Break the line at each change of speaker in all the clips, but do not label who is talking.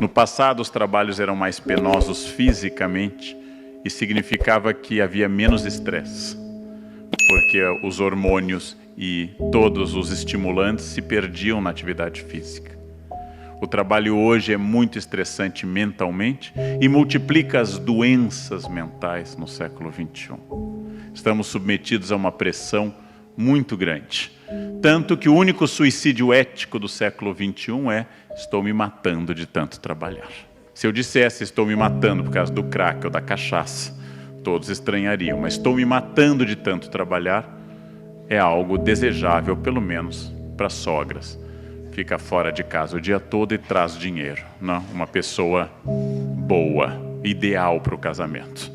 No passado, os trabalhos eram mais penosos fisicamente e significava que havia menos estresse, porque os hormônios e todos os estimulantes se perdiam na atividade física. O trabalho hoje é muito estressante mentalmente e multiplica as doenças mentais no século XXI. Estamos submetidos a uma pressão muito grande. Tanto que o único suicídio ético do século XXI é: estou me matando de tanto trabalhar. Se eu dissesse estou me matando por causa do crack ou da cachaça, todos estranhariam, mas estou me matando de tanto trabalhar é algo desejável, pelo menos para sogras. Fica fora de casa o dia todo e traz dinheiro, não? Uma pessoa boa, ideal para o casamento.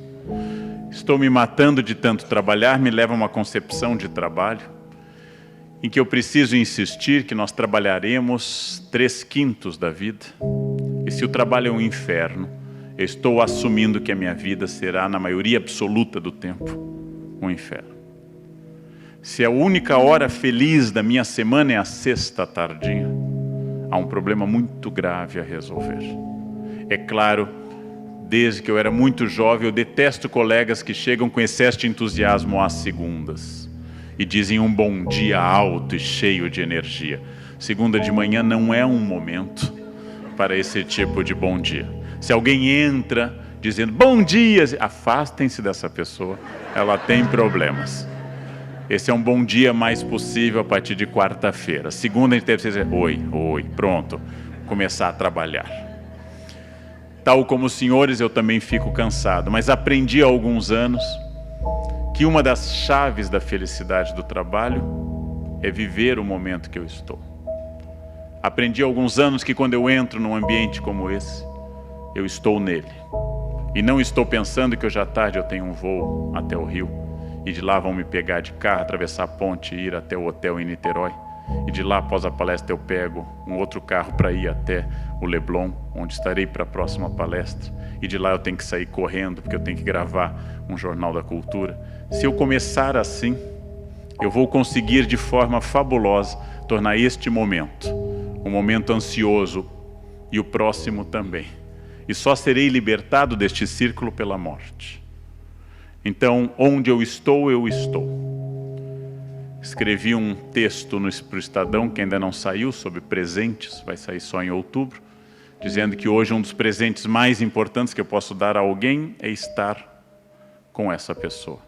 Estou me matando de tanto trabalhar me leva a uma concepção de trabalho em que eu preciso insistir que nós trabalharemos 3/5 da vida. E se o trabalho é um inferno, eu estou assumindo que a minha vida será, na maioria absoluta do tempo, um inferno. Se a única hora feliz da minha semana é a sexta tardinha, há um problema muito grave a resolver. É claro, desde que eu era muito jovem, eu detesto colegas que chegam com excesso de entusiasmo às segundas e dizem um bom dia alto e cheio de energia. Segunda de manhã não é um momento para esse tipo de bom dia. Se alguém entra dizendo bom dia, afastem-se dessa pessoa, ela tem problemas. Esse é um bom dia mais possível a partir de quarta-feira. Segunda a gente deve dizer oi, pronto, começar a trabalhar. Tal como os senhores, eu também fico cansado, mas aprendi há alguns anos que uma das chaves da felicidade do trabalho é viver o momento que eu estou. Aprendi há alguns anos que quando eu entro num ambiente como esse, eu estou nele. E não estou pensando que hoje à tarde eu tenho um voo até o Rio, e de lá vão me pegar de carro, atravessar a ponte e ir até o hotel em Niterói. E de lá, após a palestra, eu pego um outro carro para ir até o Leblon, onde estarei para a próxima palestra. E de lá eu tenho que sair correndo, porque eu tenho que gravar um Jornal da Cultura. Se eu começar assim, eu vou conseguir de forma fabulosa tornar este momento um momento ansioso e o próximo também. E só serei libertado deste círculo pela morte. Então, onde eu estou, eu estou. Escrevi um texto para o Estadão, que ainda não saiu, sobre presentes, vai sair só em outubro, dizendo que hoje um dos presentes mais importantes que eu posso dar a alguém é estar com essa pessoa.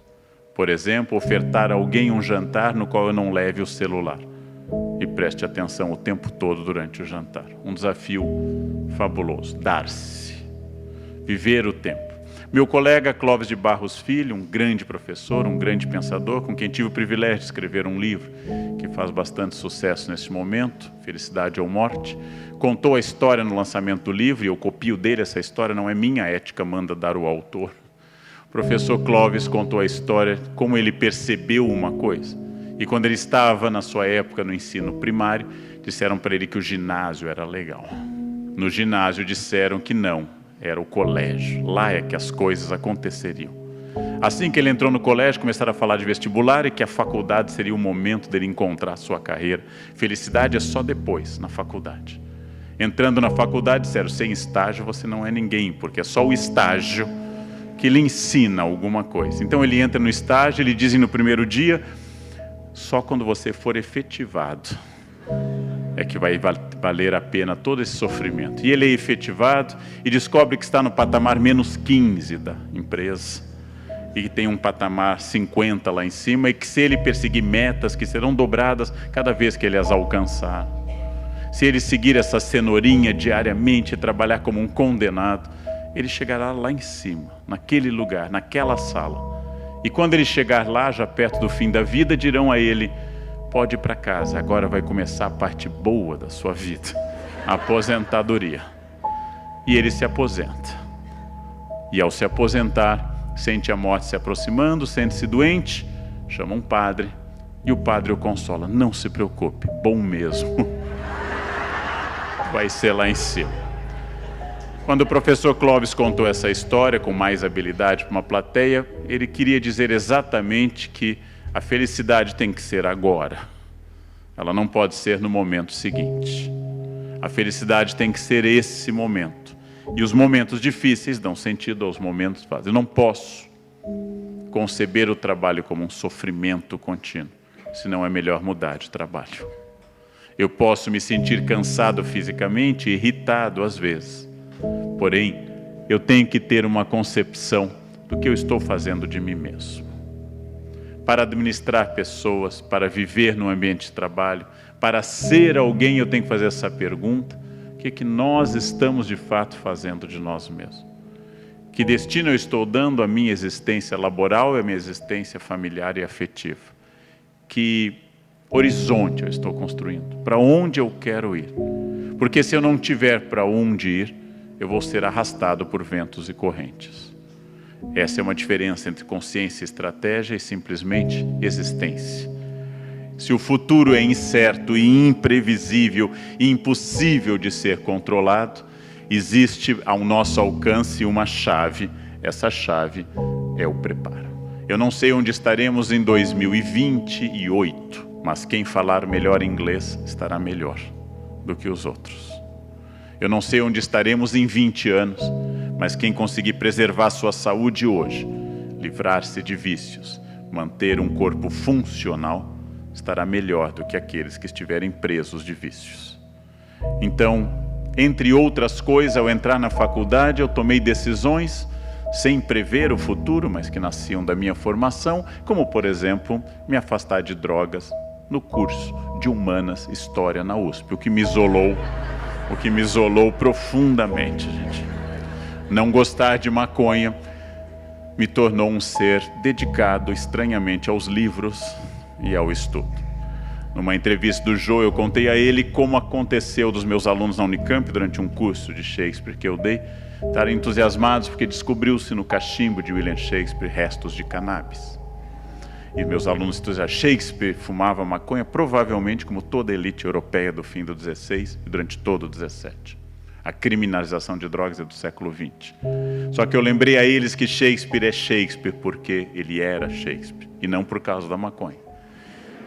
Por exemplo, ofertar a alguém um jantar no qual eu não leve o celular. E preste atenção o tempo todo durante o jantar. Um desafio fabuloso, dar-se. Viver o tempo. Meu colega Clóvis de Barros Filho, um grande professor, um grande pensador, com quem tive o privilégio de escrever um livro que faz bastante sucesso nesse momento, Felicidade ou Morte, contou a história no lançamento do livro, e eu copio dele, essa história não é minha, a ética manda dar o autor. O professor Clóvis contou a história, como ele percebeu uma coisa. E quando ele estava, na sua época, no ensino primário, disseram para ele que o ginásio era legal. No ginásio disseram que não. Era o colégio, lá é que as coisas aconteceriam. Assim que ele entrou no colégio, começaram a falar de vestibular e que a faculdade seria o momento dele encontrar a sua carreira. Felicidade é só depois, na faculdade. Entrando na faculdade, disseram, sem estágio você não é ninguém, porque é só o estágio que lhe ensina alguma coisa. Então ele entra no estágio, ele dizem no primeiro dia, só quando você for efetivado é que vai valer a pena todo esse sofrimento. E ele é efetivado e descobre que está no patamar menos 15 da empresa e que tem um patamar 50 lá em cima, e que se ele perseguir metas que serão dobradas cada vez que ele as alcançar, se ele seguir essa cenourinha diariamente e trabalhar como um condenado, ele chegará lá em cima, naquele lugar, naquela sala. E quando ele chegar lá, já perto do fim da vida, dirão a ele, pode ir para casa, agora vai começar a parte boa da sua vida, a aposentadoria. E ele se aposenta. E ao se aposentar, sente a morte se aproximando, sente-se doente, chama um padre, e o padre o consola, não se preocupe, bom mesmo, vai ser lá em cima. Quando o professor Clóvis contou essa história com mais habilidade para uma plateia, ele queria dizer exatamente que a felicidade tem que ser agora. Ela não pode ser no momento seguinte. A felicidade tem que ser esse momento. E os momentos difíceis dão sentido aos momentos fáceis. Eu não posso conceber o trabalho como um sofrimento contínuo, senão é melhor mudar de trabalho. Eu posso me sentir cansado fisicamente, irritado às vezes. Porém, eu tenho que ter uma concepção do que eu estou fazendo de mim mesmo. Para administrar pessoas, para viver no ambiente de trabalho, para ser alguém, eu tenho que fazer essa pergunta: o que é que nós estamos de fato fazendo de nós mesmos? Que destino eu estou dando à minha existência laboral e à minha existência familiar e afetiva? Que horizonte eu estou construindo? Para onde eu quero ir? Porque se eu não tiver para onde ir, eu vou ser arrastado por ventos e correntes. Essa é uma diferença entre consciência e estratégia e simplesmente existência. Se o futuro é incerto e imprevisível e impossível de ser controlado, existe ao nosso alcance uma chave. Essa chave é o preparo. Eu não sei onde estaremos em 2028, mas quem falar melhor inglês estará melhor do que os outros. Eu não sei onde estaremos em 20 anos, mas quem conseguir preservar sua saúde hoje, livrar-se de vícios, manter um corpo funcional, estará melhor do que aqueles que estiverem presos de vícios. Então, entre outras coisas, ao entrar na faculdade, eu tomei decisões sem prever o futuro, mas que nasciam da minha formação, como, por exemplo, me afastar de drogas no curso de Humanas História na USP, o que me isolou profundamente, gente. Não gostar de maconha me tornou um ser dedicado estranhamente aos livros e ao estudo. Numa entrevista do Jô, eu contei a ele como aconteceu dos meus alunos na Unicamp durante um curso de Shakespeare que eu dei, estarem entusiasmados porque descobriu-se no cachimbo de William Shakespeare restos de cannabis. E meus alunos entusiasmados, Shakespeare fumava maconha provavelmente como toda a elite europeia do fim do XVI e durante todo o XVII. A criminalização de drogas é do século XX. Só que eu lembrei a eles que Shakespeare é Shakespeare porque ele era Shakespeare e não por causa da maconha.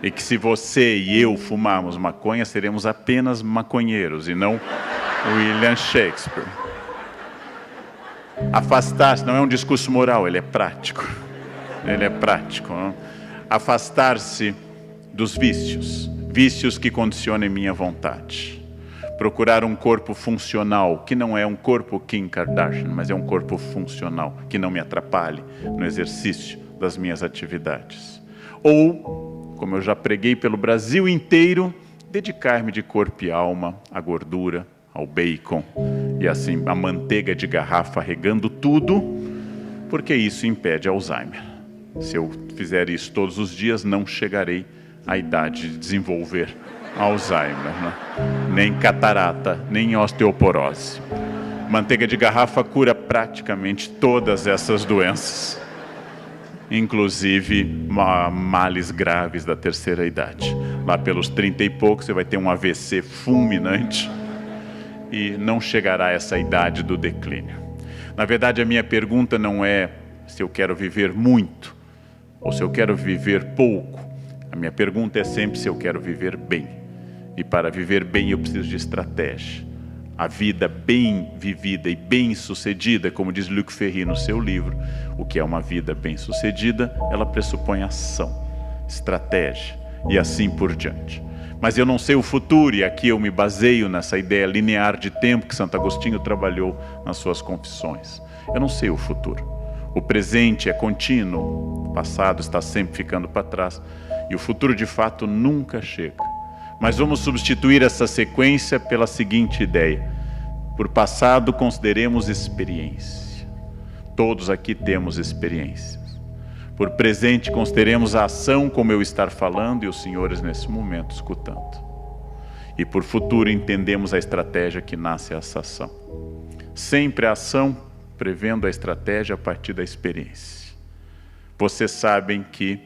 E que se você e eu fumarmos maconha, seremos apenas maconheiros e não William Shakespeare. Afastar-se não é um discurso moral, ele é prático. Ele é prático. Não? Afastar-se dos vícios, vícios que condicionem minha vontade. Procurar um corpo funcional, que não é um corpo Kim Kardashian, mas é um corpo funcional, que não me atrapalhe no exercício das minhas atividades. Ou, como eu já preguei pelo Brasil inteiro, dedicar-me de corpo e alma à gordura, ao bacon e assim à manteiga de garrafa regando tudo, porque isso impede Alzheimer. Se eu fizer isso todos os dias, não chegarei à idade de desenvolver Alzheimer, né? Nem catarata, nem osteoporose. Manteiga de garrafa cura praticamente todas essas doenças, inclusive males graves da terceira idade. Lá pelos 30 e poucos você vai ter um AVC fulminante e não chegará a essa idade do declínio. Na verdade, a minha pergunta não é se eu quero viver muito ou se eu quero viver pouco. A minha pergunta é sempre se eu quero viver bem. E para viver bem eu preciso de estratégia. A vida bem vivida e bem sucedida, como diz Luc Ferry no seu livro, o que é uma vida bem sucedida, ela pressupõe ação, estratégia e assim por diante. Mas eu não sei o futuro, e aqui eu me baseio nessa ideia linear de tempo que Santo Agostinho trabalhou nas suas confissões. Eu não sei o futuro. O presente é contínuo, o passado está sempre ficando para trás, e o futuro de fato nunca chega. Mas vamos substituir essa sequência pela seguinte ideia. Por passado, consideremos experiência. Todos aqui temos experiências. Por presente, consideremos a ação como eu estar falando e os senhores nesse momento escutando. E por futuro, entendemos a estratégia que nasce essa ação. Sempre a ação prevendo a estratégia a partir da experiência. Vocês sabem que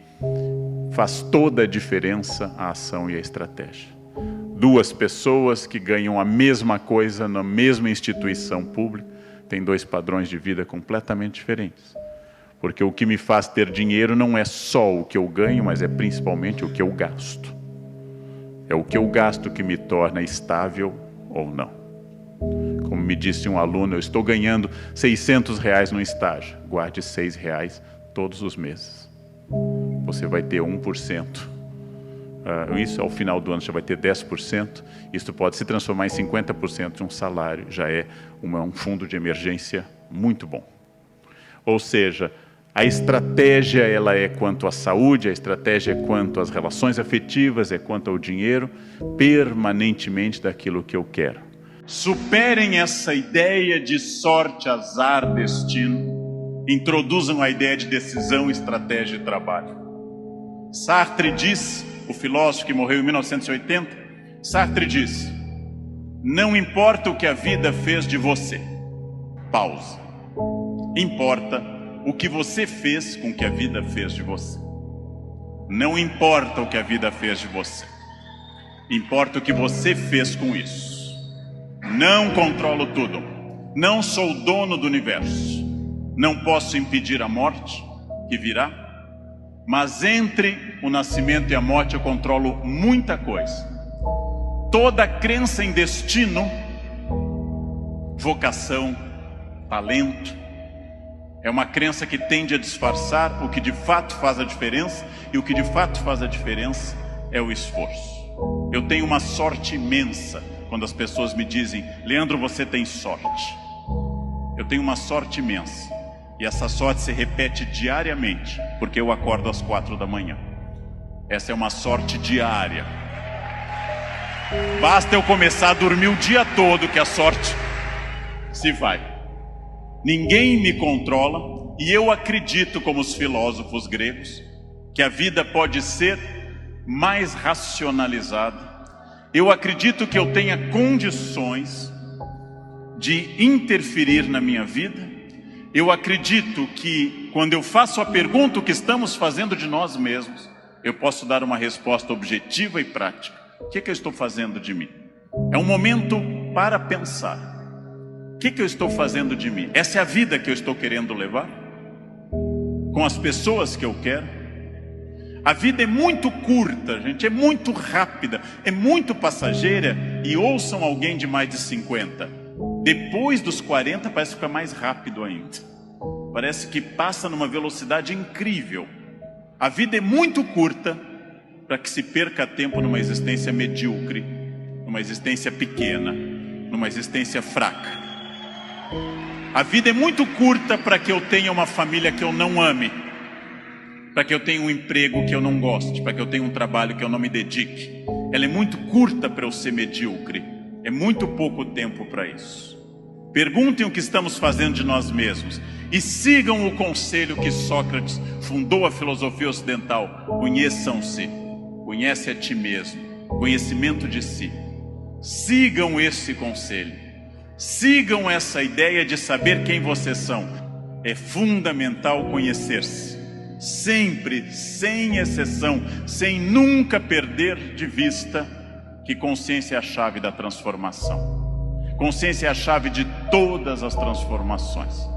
faz toda a diferença a ação e a estratégia. Duas pessoas que ganham a mesma coisa na mesma instituição pública têm dois padrões de vida completamente diferentes. Porque o que me faz ter dinheiro não é só o que eu ganho, mas é principalmente o que eu gasto. É o que eu gasto que me torna estável ou não. Como me disse um aluno, eu estou ganhando R$600 no estágio. Guarde R$6 todos os meses. Você vai ter 1%. Isso ao final do ano já vai ter 10%. Isso pode se transformar em 50% de um salário. Já é um fundo de emergência muito bom. Ou seja, a estratégia ela é quanto à saúde, a estratégia é quanto às relações afetivas, é quanto ao dinheiro, permanentemente daquilo que eu quero. Superem essa ideia de sorte, azar, destino. Introduzam a ideia de decisão, estratégia e trabalho. Sartre diz, o filósofo que morreu em 1980, Sartre diz: não importa o que a vida fez de você. Pausa. Importa o que você fez com o que a vida fez de você. Não importa o que a vida fez de você. Importa o que você fez com isso. Não controlo tudo. Não sou dono do universo. Não posso impedir a morte que virá. Mas entre o nascimento e a morte eu controlo muita coisa. Toda crença em destino, vocação, talento, é uma crença que tende a disfarçar o que de fato faz a diferença. E o que de fato faz a diferença é o esforço. Eu tenho uma sorte imensa quando as pessoas me dizem: Leandro, você tem sorte. Eu tenho uma sorte imensa. E essa sorte se repete diariamente, porque eu acordo às 4 da manhã. Essa é uma sorte diária. Basta eu começar a dormir o dia todo que a sorte se vai. Ninguém me controla, e eu acredito, como os filósofos gregos, que a vida pode ser mais racionalizada. Eu acredito que eu tenha condições de interferir na minha vida. Eu acredito que quando eu faço a pergunta o que estamos fazendo de nós mesmos, eu posso dar uma resposta objetiva e prática. O que eu estou fazendo de mim? É um momento para pensar. O que eu estou fazendo de mim? Essa é a vida que eu estou querendo levar? Com as pessoas que eu quero? A vida é muito curta, gente, é muito rápida, é muito passageira. E ouçam alguém de mais de 50. Depois dos 40 parece que fica mais rápido ainda. Parece que passa numa velocidade incrível. A vida é muito curta para que se perca tempo numa existência medíocre, numa existência pequena, numa existência fraca. A vida é muito curta para que eu tenha uma família que eu não ame, para que eu tenha um emprego que eu não goste, para que eu tenha um trabalho que eu não me dedique. Ela é muito curta para eu ser medíocre. É muito pouco tempo para isso. Perguntem o que estamos fazendo de nós mesmos e sigam o conselho que Sócrates fundou a filosofia ocidental. Conheçam-se, conhece a ti mesmo, conhecimento de si. Sigam esse conselho, sigam essa ideia de saber quem vocês são. É fundamental conhecer-se, sempre, sem exceção, sem nunca perder de vista que consciência é a chave da transformação. Consciência é a chave de todas as transformações.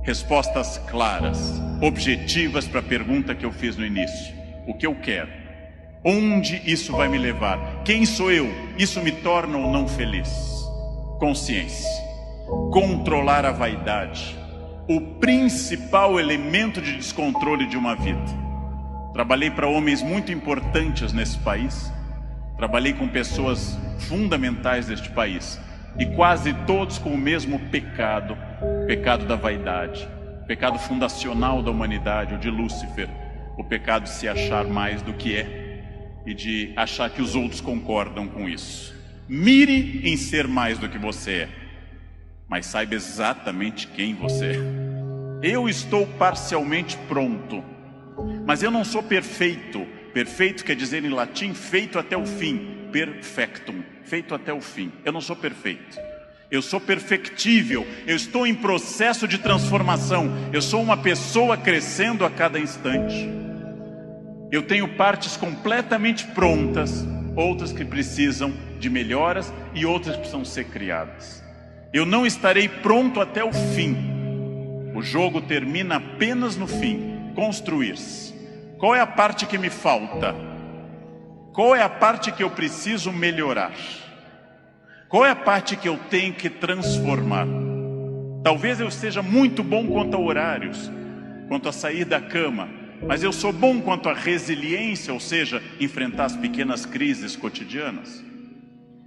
Respostas claras, objetivas para a pergunta que eu fiz no início. O que eu quero? Onde isso vai me levar? Quem sou eu? Isso me torna ou não feliz? Consciência. Controlar a vaidade. O principal elemento de descontrole de uma vida. Trabalhei para homens muito importantes nesse país. Trabalhei com pessoas fundamentais deste país. E quase todos com o mesmo pecado. O pecado da vaidade. O pecado fundacional da humanidade, o de Lúcifer. O pecado de se achar mais do que é. E de achar que os outros concordam com isso. Mire em ser mais do que você é. Mas saiba exatamente quem você é. Eu estou parcialmente pronto. Mas eu não sou perfeito. Perfeito quer dizer em latim feito até o fim. Perfectum, feito até o fim. Eu não sou perfeito. Eu sou perfectível. Eu estou em processo de transformação. Eu sou uma pessoa crescendo a cada instante. Eu tenho partes completamente prontas, outras que precisam de melhoras e outras que precisam ser criadas. Eu não estarei pronto até o fim. O jogo termina apenas no fim. Construir-se. Qual é a parte que me falta? Qual é a parte que eu preciso melhorar? Qual é a parte que eu tenho que transformar? Talvez eu seja muito bom quanto a horários, quanto a sair da cama, mas eu sou bom quanto a resiliência, ou seja, enfrentar as pequenas crises cotidianas.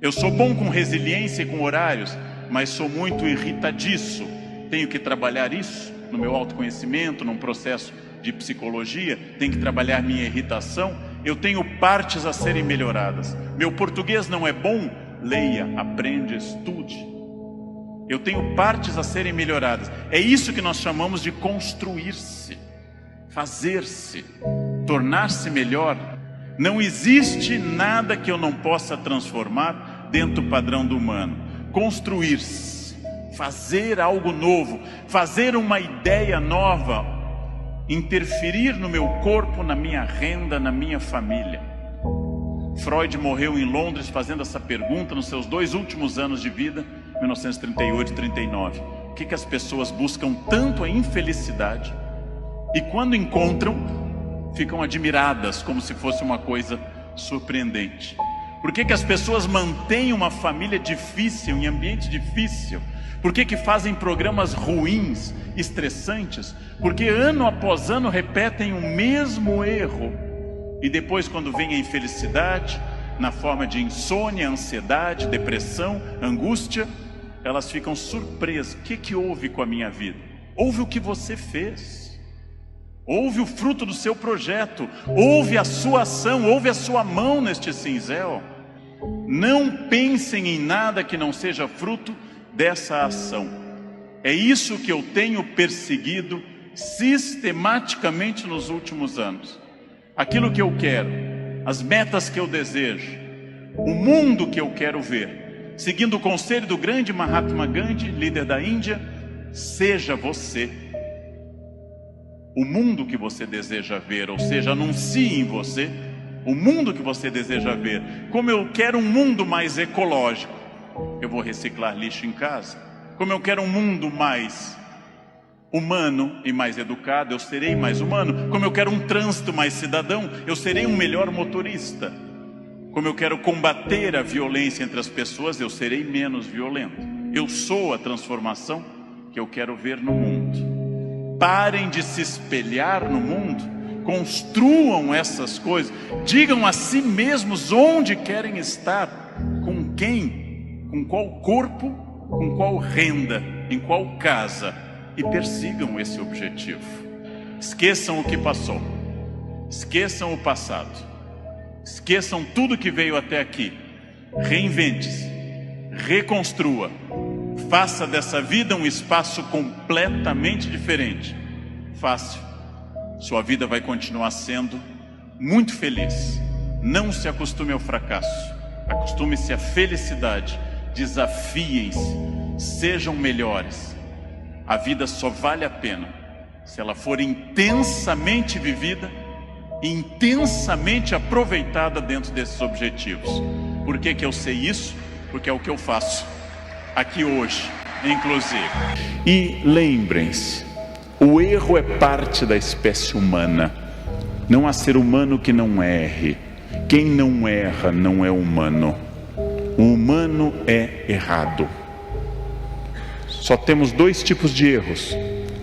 Eu sou bom com resiliência e com horários, mas sou muito irritadiço. Tenho que trabalhar isso no meu autoconhecimento, num processo de psicologia. Tenho que trabalhar minha irritação. Eu tenho partes a serem melhoradas. Meu português não é bom? Leia, aprende, estude. Eu tenho partes a serem melhoradas. É isso que nós chamamos de construir-se, fazer-se, tornar-se melhor. Não existe nada que eu não possa transformar dentro do padrão do humano. Construir-se, fazer algo novo, fazer uma ideia nova, interferir no meu corpo, na minha renda, na minha família. Freud morreu em Londres fazendo essa pergunta nos seus 2 últimos anos de vida, 1938 e 39. O que as pessoas buscam tanto a infelicidade e quando encontram, ficam admiradas como se fosse uma coisa surpreendente? Por que as pessoas mantêm uma família difícil, em ambiente difícil? Por que fazem programas ruins, estressantes? Porque ano após ano repetem o mesmo erro. E depois, quando vem a infelicidade, na forma de insônia, ansiedade, depressão, angústia, elas ficam surpresas. O que houve com a minha vida? Houve o que você fez. Houve o fruto do seu projeto. Houve a sua ação, houve a sua mão neste cinzel. Não pensem em nada que não seja fruto dessa ação. É isso que eu tenho perseguido sistematicamente nos últimos anos. Aquilo que eu quero, as metas que eu desejo, o mundo que eu quero ver. Seguindo o conselho do grande Mahatma Gandhi, líder da Índia, seja você o mundo que você deseja ver, ou seja, anuncie em você o mundo que você deseja ver. Como eu quero um mundo mais ecológico, eu vou reciclar lixo em casa. Como eu quero um mundo mais humano e mais educado, eu serei mais humano. Como eu quero um trânsito mais cidadão, eu serei um melhor motorista. Como eu quero combater a violência entre as pessoas, eu serei menos violento. Eu sou a transformação que eu quero ver no mundo. Parem de se espelhar no mundo, construam essas coisas, digam a si mesmos onde querem estar, com quem, com qual corpo, com qual renda, em qual casa, e persigam esse objetivo. Esqueçam o que passou, esqueçam o passado, esqueçam tudo que veio até aqui. Reinvente-se, reconstrua, faça dessa vida um espaço completamente diferente. Fácil, sua vida vai continuar sendo muito feliz. Não se acostume ao fracasso, acostume-se à felicidade. Desafiem-se, sejam melhores. A vida só vale a pena se ela for intensamente vivida, intensamente aproveitada dentro desses objetivos. Por que eu sei isso? Porque é o que eu faço aqui hoje, inclusive. E lembrem-se, o erro é parte da espécie humana. Não há ser humano que não erre. Quem não erra não é humano. O humano é errado. Só temos 2 tipos de erros: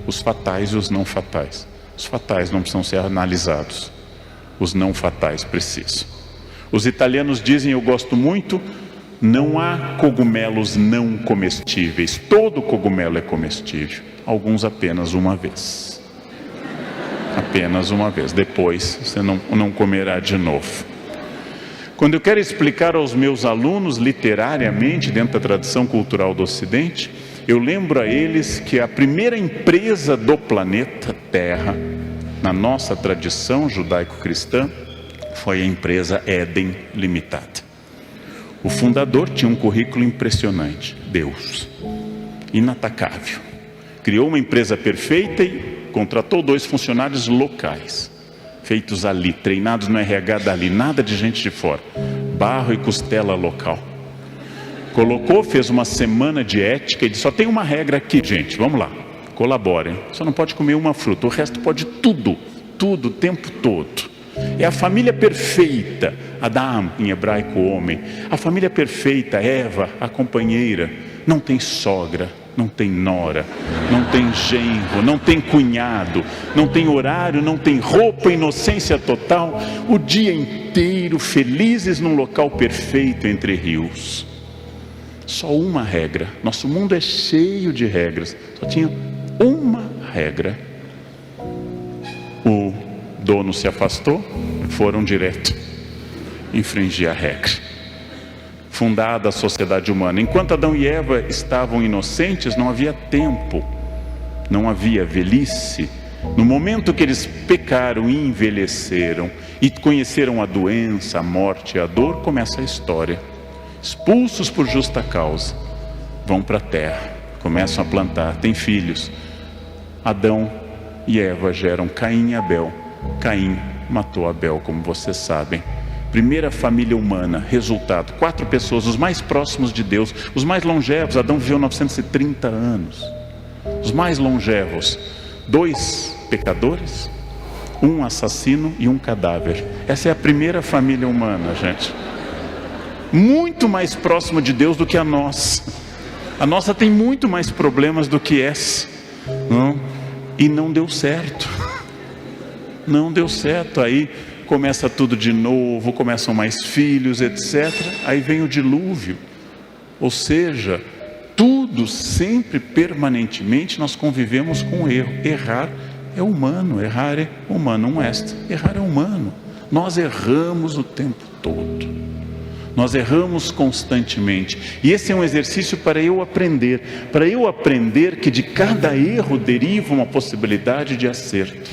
os fatais e os não fatais. Os fatais não precisam ser analisados, os não fatais precisam. Os italianos dizem, eu gosto muito, não há cogumelos não comestíveis. Todo cogumelo é comestível, alguns apenas uma vez. Apenas uma vez, depois você não comerá de novo. Quando eu quero explicar aos meus alunos literariamente, dentro da tradição cultural do Ocidente, eu lembro a eles que a primeira empresa do planeta Terra, na nossa tradição judaico-cristã, foi a empresa Éden Limitada. O fundador tinha um currículo impressionante, Deus, inatacável. Criou uma empresa perfeita e contratou 2 funcionários locais, feitos ali, treinados no RH dali, nada de gente de fora, barro e costela local. Colocou, fez uma semana de ética e disse, só tem uma regra aqui, gente, vamos lá, colaborem. Só não pode comer uma fruta, o resto pode tudo, o tempo todo. É a família perfeita, Adam, em hebraico homem. A família perfeita, Eva, a companheira. Não tem sogra, não tem nora, não tem genro, não tem cunhado, não tem horário, não tem roupa, inocência total. O dia inteiro felizes num local perfeito entre rios. Só uma regra. Nosso mundo é cheio de regras. Só tinha uma regra. O dono se afastou, foram direto infringir a regra. Fundada a sociedade humana. Enquanto Adão e Eva estavam inocentes, não havia tempo, não havia velhice. No momento que eles pecaram e envelheceram e conheceram a doença, a morte e a dor, começa a história. Expulsos por justa causa, vão para a terra, começam a plantar, têm filhos. Adão e Eva geram Caim e Abel. Caim matou Abel, como vocês sabem. Primeira família humana, resultado, 4 pessoas, os mais próximos de Deus, os mais longevos. Adão viveu 930 anos. Os mais longevos, 2 pecadores, 1 assassino e 1 cadáver. Essa é a primeira família humana, gente. Muito mais próxima de Deus do que a nossa. A nossa tem muito mais problemas do que essa, não? E não deu certo. Não deu certo. Aí começa tudo de novo, começam mais filhos, etc. Aí vem o dilúvio. Ou seja, tudo sempre, permanentemente, nós convivemos com o erro. Errar é humano, errar é humano, não esta. Errar é humano. Nós erramos o tempo todo. Nós erramos constantemente. E esse é um exercício para eu aprender que de cada erro deriva uma possibilidade de acerto.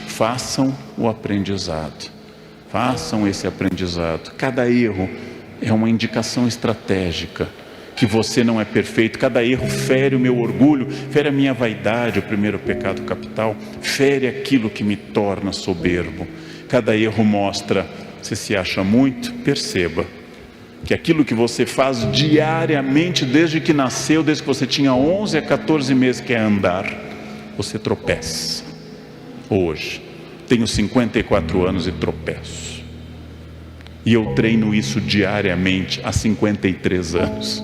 Façam o aprendizado. Façam esse aprendizado. Cada erro é uma indicação estratégica que você não é perfeito. Cada erro fere o meu orgulho, fere a minha vaidade, o primeiro pecado capital, fere aquilo que me torna soberbo. Cada erro mostra, você se acha muito, perceba que aquilo que você faz diariamente, desde que nasceu, desde que você tinha 11 a 14 meses, que é andar, você tropeça. Hoje, tenho 54 anos e tropeço. E eu treino isso diariamente há 53 anos.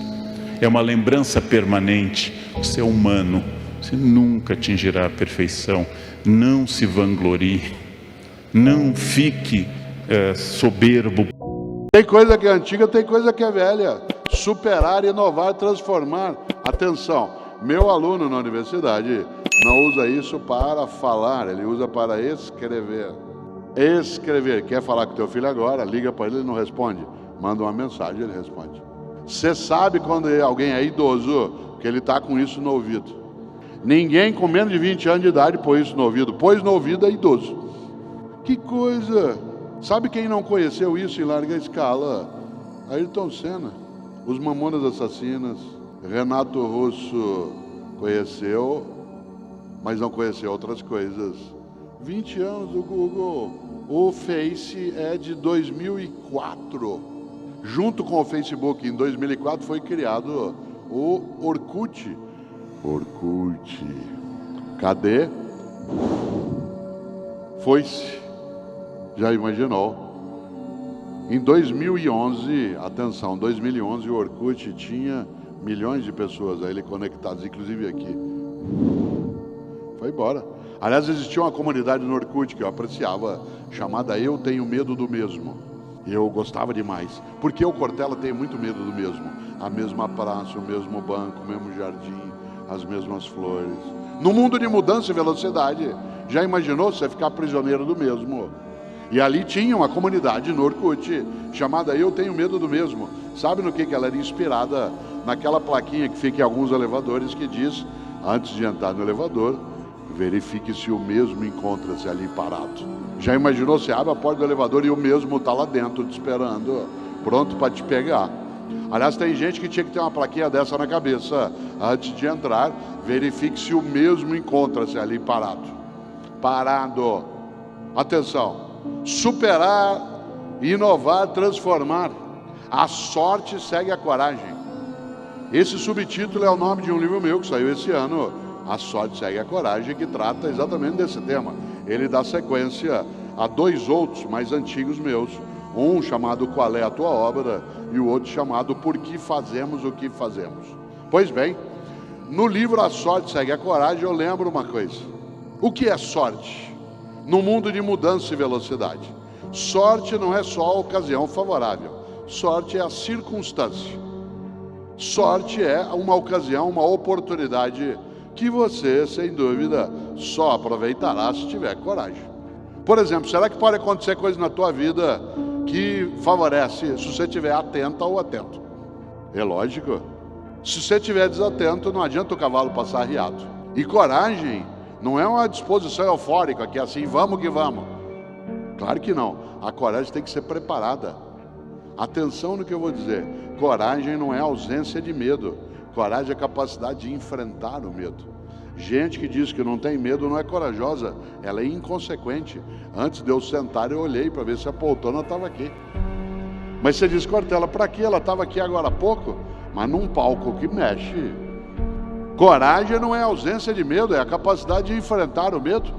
É uma lembrança permanente. Você é humano, você nunca atingirá a perfeição. Não se vanglorie, não fique soberbo.
Tem coisa que é antiga, tem coisa que é velha. Superar, inovar, transformar. Atenção, meu aluno na universidade não usa isso para falar, ele usa para escrever. Escrever. Quer falar com teu filho agora? Liga para ele, ele não responde. Manda uma mensagem, ele responde. Você sabe quando alguém é idoso, que ele está com isso no ouvido. Ninguém com menos de 20 anos de idade põe isso no ouvido. Pôs no ouvido é idoso. Que coisa! Sabe quem não conheceu isso em larga escala? Ayrton Senna, os Mamonas Assassinas. Renato Russo conheceu, mas não conheceu outras coisas. 20 anos do Google. O Face é de 2004. Junto com o Facebook, em 2004, foi criado o Orkut. Orkut. Cadê? Foi-se. Já imaginou? Em 2011, atenção, 2011 o Orkut tinha milhões de pessoas a ele conectadas, inclusive aqui. Foi embora. Aliás, existia uma comunidade no Orkut que eu apreciava, chamada Eu Tenho Medo do Mesmo. E eu gostava demais. Porque o Cortella tem muito medo do mesmo. A mesma praça, o mesmo banco, o mesmo jardim, as mesmas flores. No mundo de mudança e velocidade, já imaginou você ficar prisioneiro do mesmo? E ali tinha uma comunidade no Orkut, chamada Eu Tenho Medo do Mesmo. Sabe no que ela era inspirada? Naquela plaquinha que fica em alguns elevadores que diz, antes de entrar no elevador, verifique se o mesmo encontra-se ali parado. Já imaginou, você abre a porta do elevador e o mesmo está lá dentro te esperando, pronto para te pegar. Aliás, tem gente que tinha que ter uma plaquinha dessa na cabeça. Antes de entrar, verifique se o mesmo encontra-se ali parado. Parado. Atenção. Superar, inovar, transformar. A sorte segue a coragem. Esse subtítulo é o nome de um livro meu que saiu esse ano. A sorte segue a coragem, que trata exatamente desse tema. Ele dá sequência a 2 outros mais antigos meus, um chamado Qual é a Tua Obra e o outro chamado Por que Fazemos o que Fazemos. Pois bem, no livro A Sorte Segue a Coragem eu lembro uma coisa. O que é sorte? No mundo de mudança e velocidade, sorte não é só a ocasião favorável, sorte é a circunstância. Sorte é uma ocasião, uma oportunidade que você, sem dúvida, só aproveitará se tiver coragem. Por exemplo, será que pode acontecer coisa na tua vida que favorece se você estiver atenta ou atento? É lógico. Se você estiver desatento, não adianta o cavalo passar arriado. E coragem não é uma disposição eufórica, que é assim, vamos que vamos. Claro que não. A coragem tem que ser preparada. Atenção no que eu vou dizer. Coragem não é ausência de medo. Coragem é a capacidade de enfrentar o medo. Gente que diz que não tem medo não é corajosa, ela é inconsequente. Antes de eu sentar, eu olhei para ver se a poltrona estava aqui. Mas você diz, Cortella, para quê? Ela estava aqui agora há pouco, mas num palco que mexe. Coragem não é ausência de medo, é a capacidade de enfrentar o medo.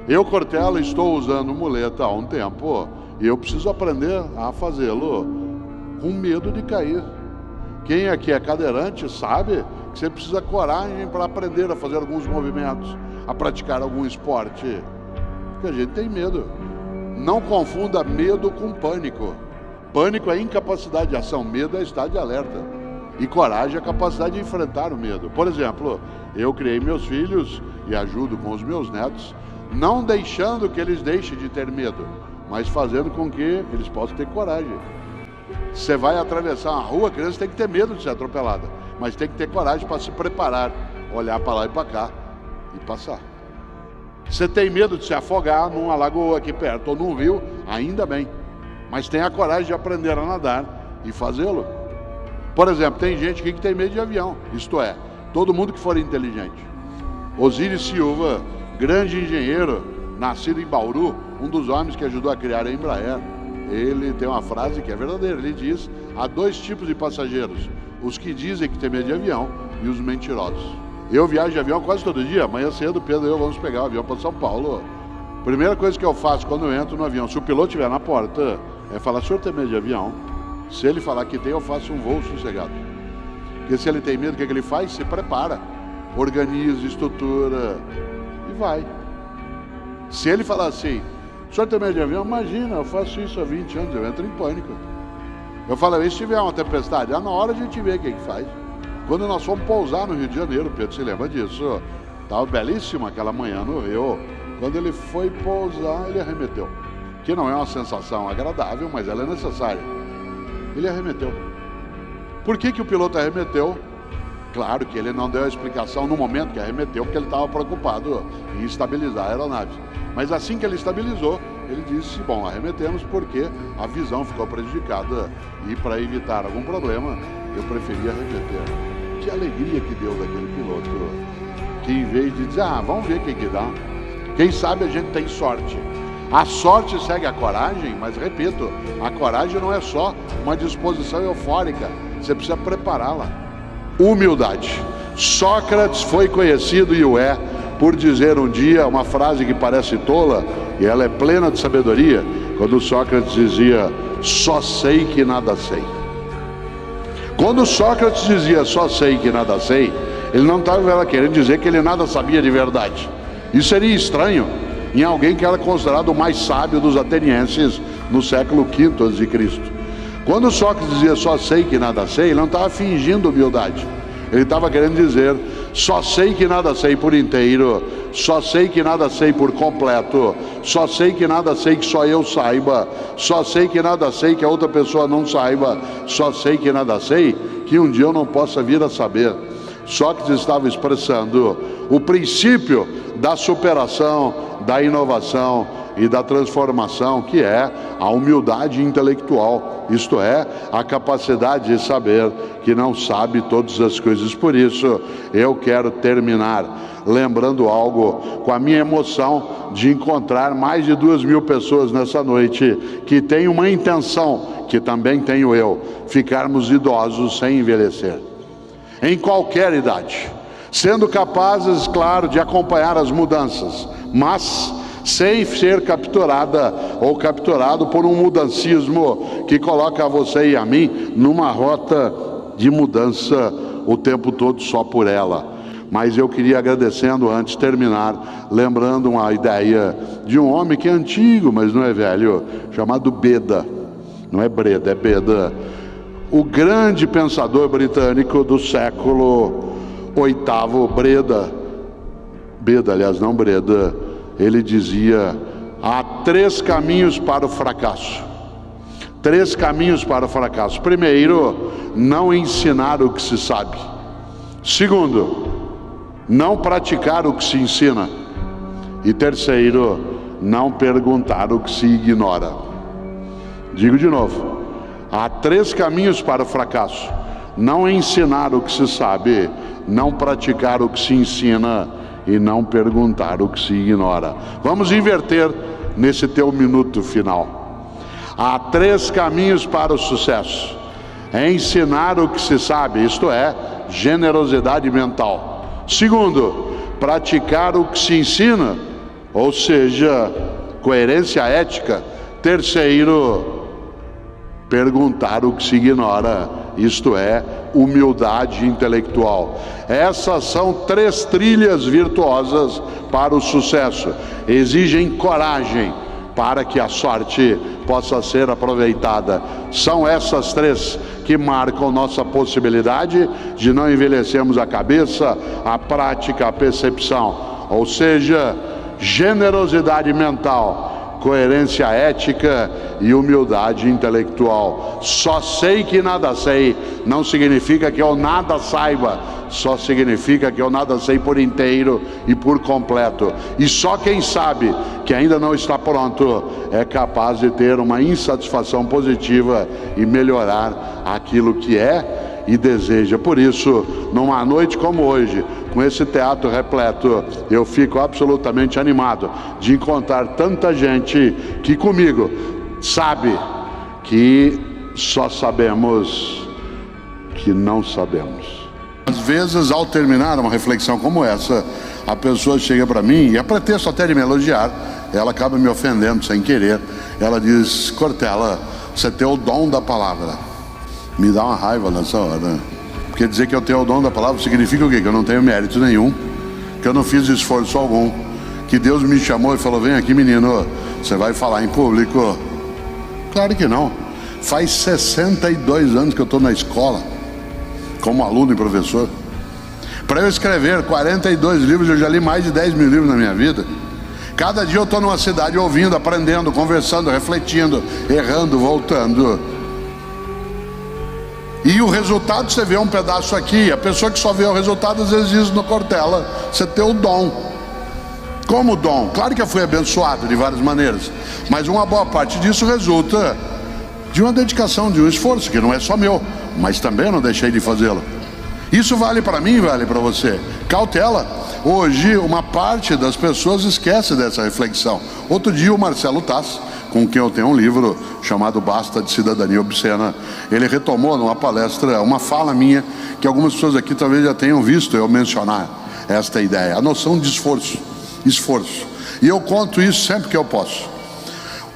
Eu, Cortella, estou usando muleta há um tempo e eu preciso aprender a fazê-lo com medo de cair. Quem aqui é cadeirante sabe que você precisa de coragem para aprender a fazer alguns movimentos, a praticar algum esporte, porque a gente tem medo. Não confunda medo com pânico. Pânico é incapacidade de ação, medo é estado de alerta. E coragem é a capacidade de enfrentar o medo. Por exemplo, eu criei meus filhos e ajudo com os meus netos, não deixando que eles deixem de ter medo, mas fazendo com que eles possam ter coragem. Você vai atravessar uma rua, a criança tem que ter medo de ser atropelada, mas tem que ter coragem para se preparar, olhar para lá e para cá e passar. Você tem medo de se afogar numa lagoa aqui perto ou num rio, ainda bem, mas tenha a coragem de aprender a nadar e fazê-lo. Por exemplo, tem gente aqui que tem medo de avião, isto é, todo mundo que for inteligente. Osíris Silva, grande engenheiro, nascido em Bauru, um dos homens que ajudou a criar a Embraer, ele tem uma frase que é verdadeira, ele diz, há 2 tipos de passageiros, os que dizem que tem medo de avião e os mentirosos. Eu viajo de avião quase todo dia, amanhã cedo Pedro e eu vamos pegar o avião para São Paulo. Primeira coisa que eu faço quando eu entro no avião, se o piloto estiver na porta, é falar, o senhor tem medo de avião? Se ele falar que tem, eu faço um voo sossegado. Porque se ele tem medo, o que ele faz? Se prepara, organiza, estrutura e vai. Se ele falar assim, o senhor tem medo de avião? Imagina, eu faço isso há 20 anos, eu entro em pânico. Eu falo, e se tiver uma tempestade? Na hora a gente vê o que faz. Quando nós fomos pousar no Rio de Janeiro, Pedro se lembra disso, estava belíssima aquela manhã no Rio. Quando ele foi pousar, ele arremeteu. Que não é uma sensação agradável, mas ela é necessária. Ele arremeteu. Por que o piloto arremeteu? Claro que ele não deu a explicação no momento que arremeteu, porque ele estava preocupado em estabilizar a aeronave. Mas assim que ele estabilizou, ele disse, bom, arremetemos porque a visão ficou prejudicada e para evitar algum problema, eu preferia arremeter. Que alegria que deu daquele piloto, que em vez de dizer, vamos ver o que dá, quem sabe a gente tem sorte. A sorte segue a coragem, mas repito, a coragem não é só uma disposição eufórica, você precisa prepará-la. Humildade. Sócrates foi conhecido e o é por dizer um dia uma frase que parece tola e ela é plena de sabedoria, quando Sócrates dizia, só sei que nada sei. Quando Sócrates dizia só sei que nada sei, ele não estava querendo dizer que ele nada sabia de verdade. Isso seria estranho em alguém que era considerado o mais sábio dos atenienses no século V a.C. Quando Sócrates dizia só sei que nada sei, ele não estava fingindo humildade. Ele estava querendo dizer, só sei que nada sei por inteiro, só sei que nada sei por completo, só sei que nada sei que só eu saiba, só sei que nada sei que a outra pessoa não saiba, só sei que nada sei que um dia eu não possa vir a saber. Sócrates estava expressando o princípio da superação, da inovação e da transformação, que é a humildade intelectual, isto é, a capacidade de saber que não sabe todas as coisas. Por isso, eu quero terminar lembrando algo com a minha emoção de encontrar mais de 2.000 pessoas nessa noite que têm uma intenção, que também tenho eu, ficarmos idosos sem envelhecer, em qualquer idade, sendo capazes, claro, de acompanhar as mudanças, mas sem ser capturada ou capturado por um mudancismo que coloca você e a mim numa rota de mudança o tempo todo só por ela. Mas eu queria, agradecendo, antes de terminar, lembrando uma ideia de um homem que é antigo, mas não é velho, chamado Beda. Não é Breda, é Beda. O grande pensador britânico do século VIII, Beda, aliás, não Breda, ele dizia: há 3 caminhos para o fracasso. 3 caminhos para o fracasso. Primeiro, não ensinar o que se sabe. Segundo, não praticar o que se ensina. E terceiro, não perguntar o que se ignora. Digo de novo: há 3 caminhos para o fracasso: não ensinar o que se sabe, não praticar o que se ensina e não perguntar o que se ignora. Vamos inverter nesse teu minuto final. Há 3 caminhos para o sucesso: é ensinar o que se sabe, isto é, generosidade mental. Segundo, praticar o que se ensina, ou seja, coerência ética. Terceiro, perguntar o que se ignora, isto é, humildade intelectual. Essas são 3 trilhas virtuosas para o sucesso. Exigem coragem para que a sorte possa ser aproveitada. São essas 3 que marcam nossa possibilidade de não envelhecermos a cabeça, a prática, a percepção. Ou seja, generosidade mental, coerência ética e humildade intelectual. Só sei que nada sei não significa que eu nada saiba, só significa que eu nada sei por inteiro e por completo. E só quem sabe que ainda não está pronto é capaz de ter uma insatisfação positiva e melhorar aquilo que é e deseja. Por isso, numa noite como hoje, com esse teatro repleto, eu fico absolutamente animado de encontrar tanta gente que comigo sabe que só sabemos que não sabemos. Às vezes, ao terminar uma reflexão como essa, a pessoa chega para mim e, a pretexto até de me elogiar, ela acaba me ofendendo sem querer. Ela diz: Cortella, você tem o dom da palavra. Me dá uma raiva nessa hora. Porque dizer que eu tenho o dom da palavra significa o quê? Que eu não tenho mérito nenhum, que eu não fiz esforço algum, que Deus me chamou e falou: vem aqui, menino, você vai falar em público. Claro que não. Faz 62 anos que eu estou na escola como aluno e professor. Para eu escrever 42 livros, eu já li mais de 10 mil livros na minha vida. Cada dia eu estou numa cidade ouvindo, aprendendo, conversando, refletindo, errando, voltando. E o resultado, você vê um pedaço aqui. A pessoa que só vê o resultado às vezes diz no Cortella: você tem o dom. Como dom? Claro que eu fui abençoado de várias maneiras, mas uma boa parte disso resulta de uma dedicação, de um esforço, que não é só meu, mas também não deixei de fazê-lo. Isso vale para mim, vale para você. Cautela. Hoje uma parte das pessoas esquece dessa reflexão. Outro dia o Marcelo Tass, com quem eu tenho um livro chamado Basta de Cidadania Obscena, ele retomou numa palestra uma fala minha que algumas pessoas aqui talvez já tenham visto eu mencionar esta ideia, a noção de esforço. E eu conto isso sempre que eu posso.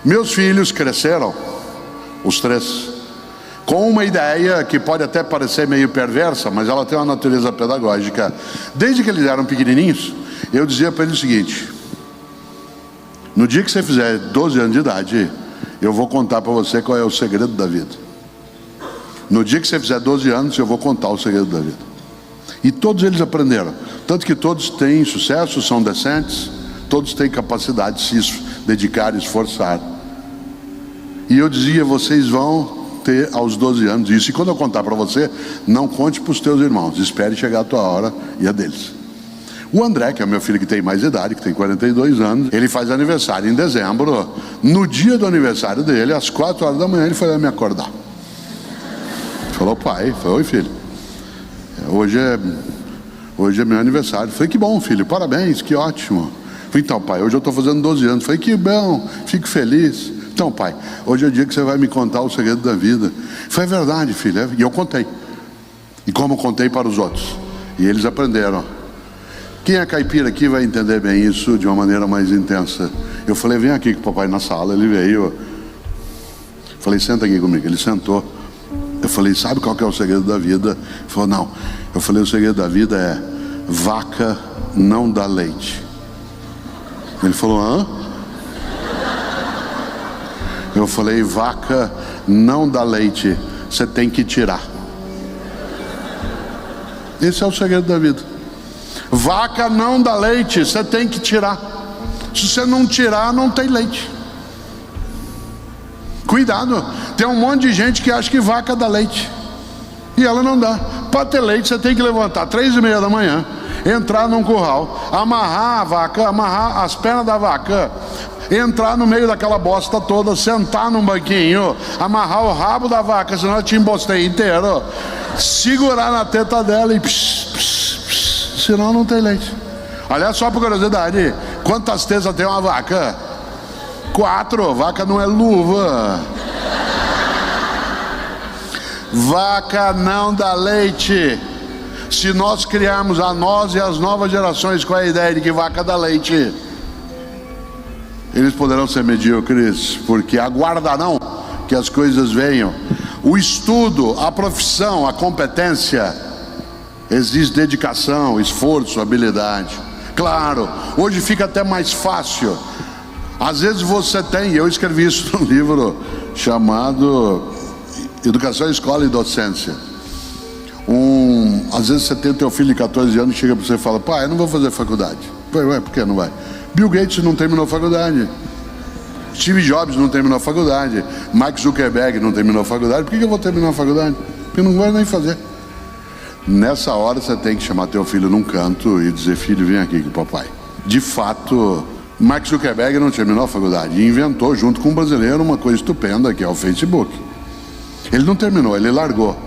Meus filhos cresceram, os 3, com uma ideia que pode até parecer meio perversa, mas ela tem uma natureza pedagógica. Desde que eles eram pequenininhos, eu dizia para eles o seguinte: no dia que você fizer 12 anos de idade, eu vou contar para você qual é o segredo da vida. No dia que você fizer 12 anos, eu vou contar o segredo da vida. E todos eles aprenderam. Tanto que todos têm sucesso, são decentes, todos têm capacidade de se dedicar, esforçar. E eu dizia: vocês vão ter aos 12 anos isso. E quando eu contar para você, não conte para os teus irmãos, espere chegar a tua hora e a deles. O André, que é meu filho que tem mais idade, que tem 42 anos, ele faz aniversário em dezembro. No dia do aniversário dele, às 4 horas da manhã, ele foi lá me acordar. Falou: pai, foi: oi filho, hoje é meu aniversário. Falei: que bom filho, parabéns, que ótimo. Falei: então pai, hoje eu estou fazendo 12 anos. Falei: que bom, fico feliz. Então pai, hoje é o dia que você vai me contar o segredo da vida. Foi: verdade filho. E eu contei. E como contei para os outros. E eles aprenderam. Quem é caipira aqui vai entender bem isso de uma maneira mais intensa. Eu falei, vem aqui com o papai na sala. Ele veio. Falei, senta aqui comigo. Ele sentou. Eu falei, sabe qual que é o segredo da vida? Ele falou, não. Eu falei, o segredo da vida é vaca não dá leite. Ele falou, hã? Eu falei, vaca não dá leite, você tem que tirar. Esse é o segredo da vida. Vaca não dá leite, você tem que tirar. Se você não tirar, não tem leite. Cuidado, tem um monte de gente que acha que vaca dá leite e ela não dá. Para ter leite você tem que levantar 3:30 da manhã, entrar num curral, amarrar a vaca, amarrar as pernas da vaca, entrar no meio daquela bosta toda, sentar num banquinho, amarrar o rabo da vaca, senão eu te embostei inteiro, segurar na teta dela e senão não tem leite. Olha só por curiosidade, quantas tetas tem uma vaca? 4, vaca não é luva. Vaca não dá leite. Se nós criarmos a nós e as novas gerações com a ideia de que vaca dá leite, eles poderão ser medíocres, porque aguardarão que as coisas venham. O estudo, a profissão, a competência, exige dedicação, esforço, habilidade. Claro, hoje fica até mais fácil. Às vezes você tem, eu escrevi isso num livro chamado Educação, Escola e Docência. Às vezes você tem o teu filho de 14 anos e chega para você e fala, pai, eu não vou fazer faculdade. Ué, por que não vai? Bill Gates não terminou faculdade. Steve Jobs não terminou faculdade. Mark Zuckerberg não terminou faculdade. Por que eu vou terminar a faculdade? Porque eu não vou nem fazer. Nessa hora você tem que chamar teu filho num canto e dizer, filho, vem aqui com o papai. De fato, Mark Zuckerberg não terminou a faculdade e inventou junto com um brasileiro uma coisa estupenda que é o Facebook. Ele não terminou, ele largou.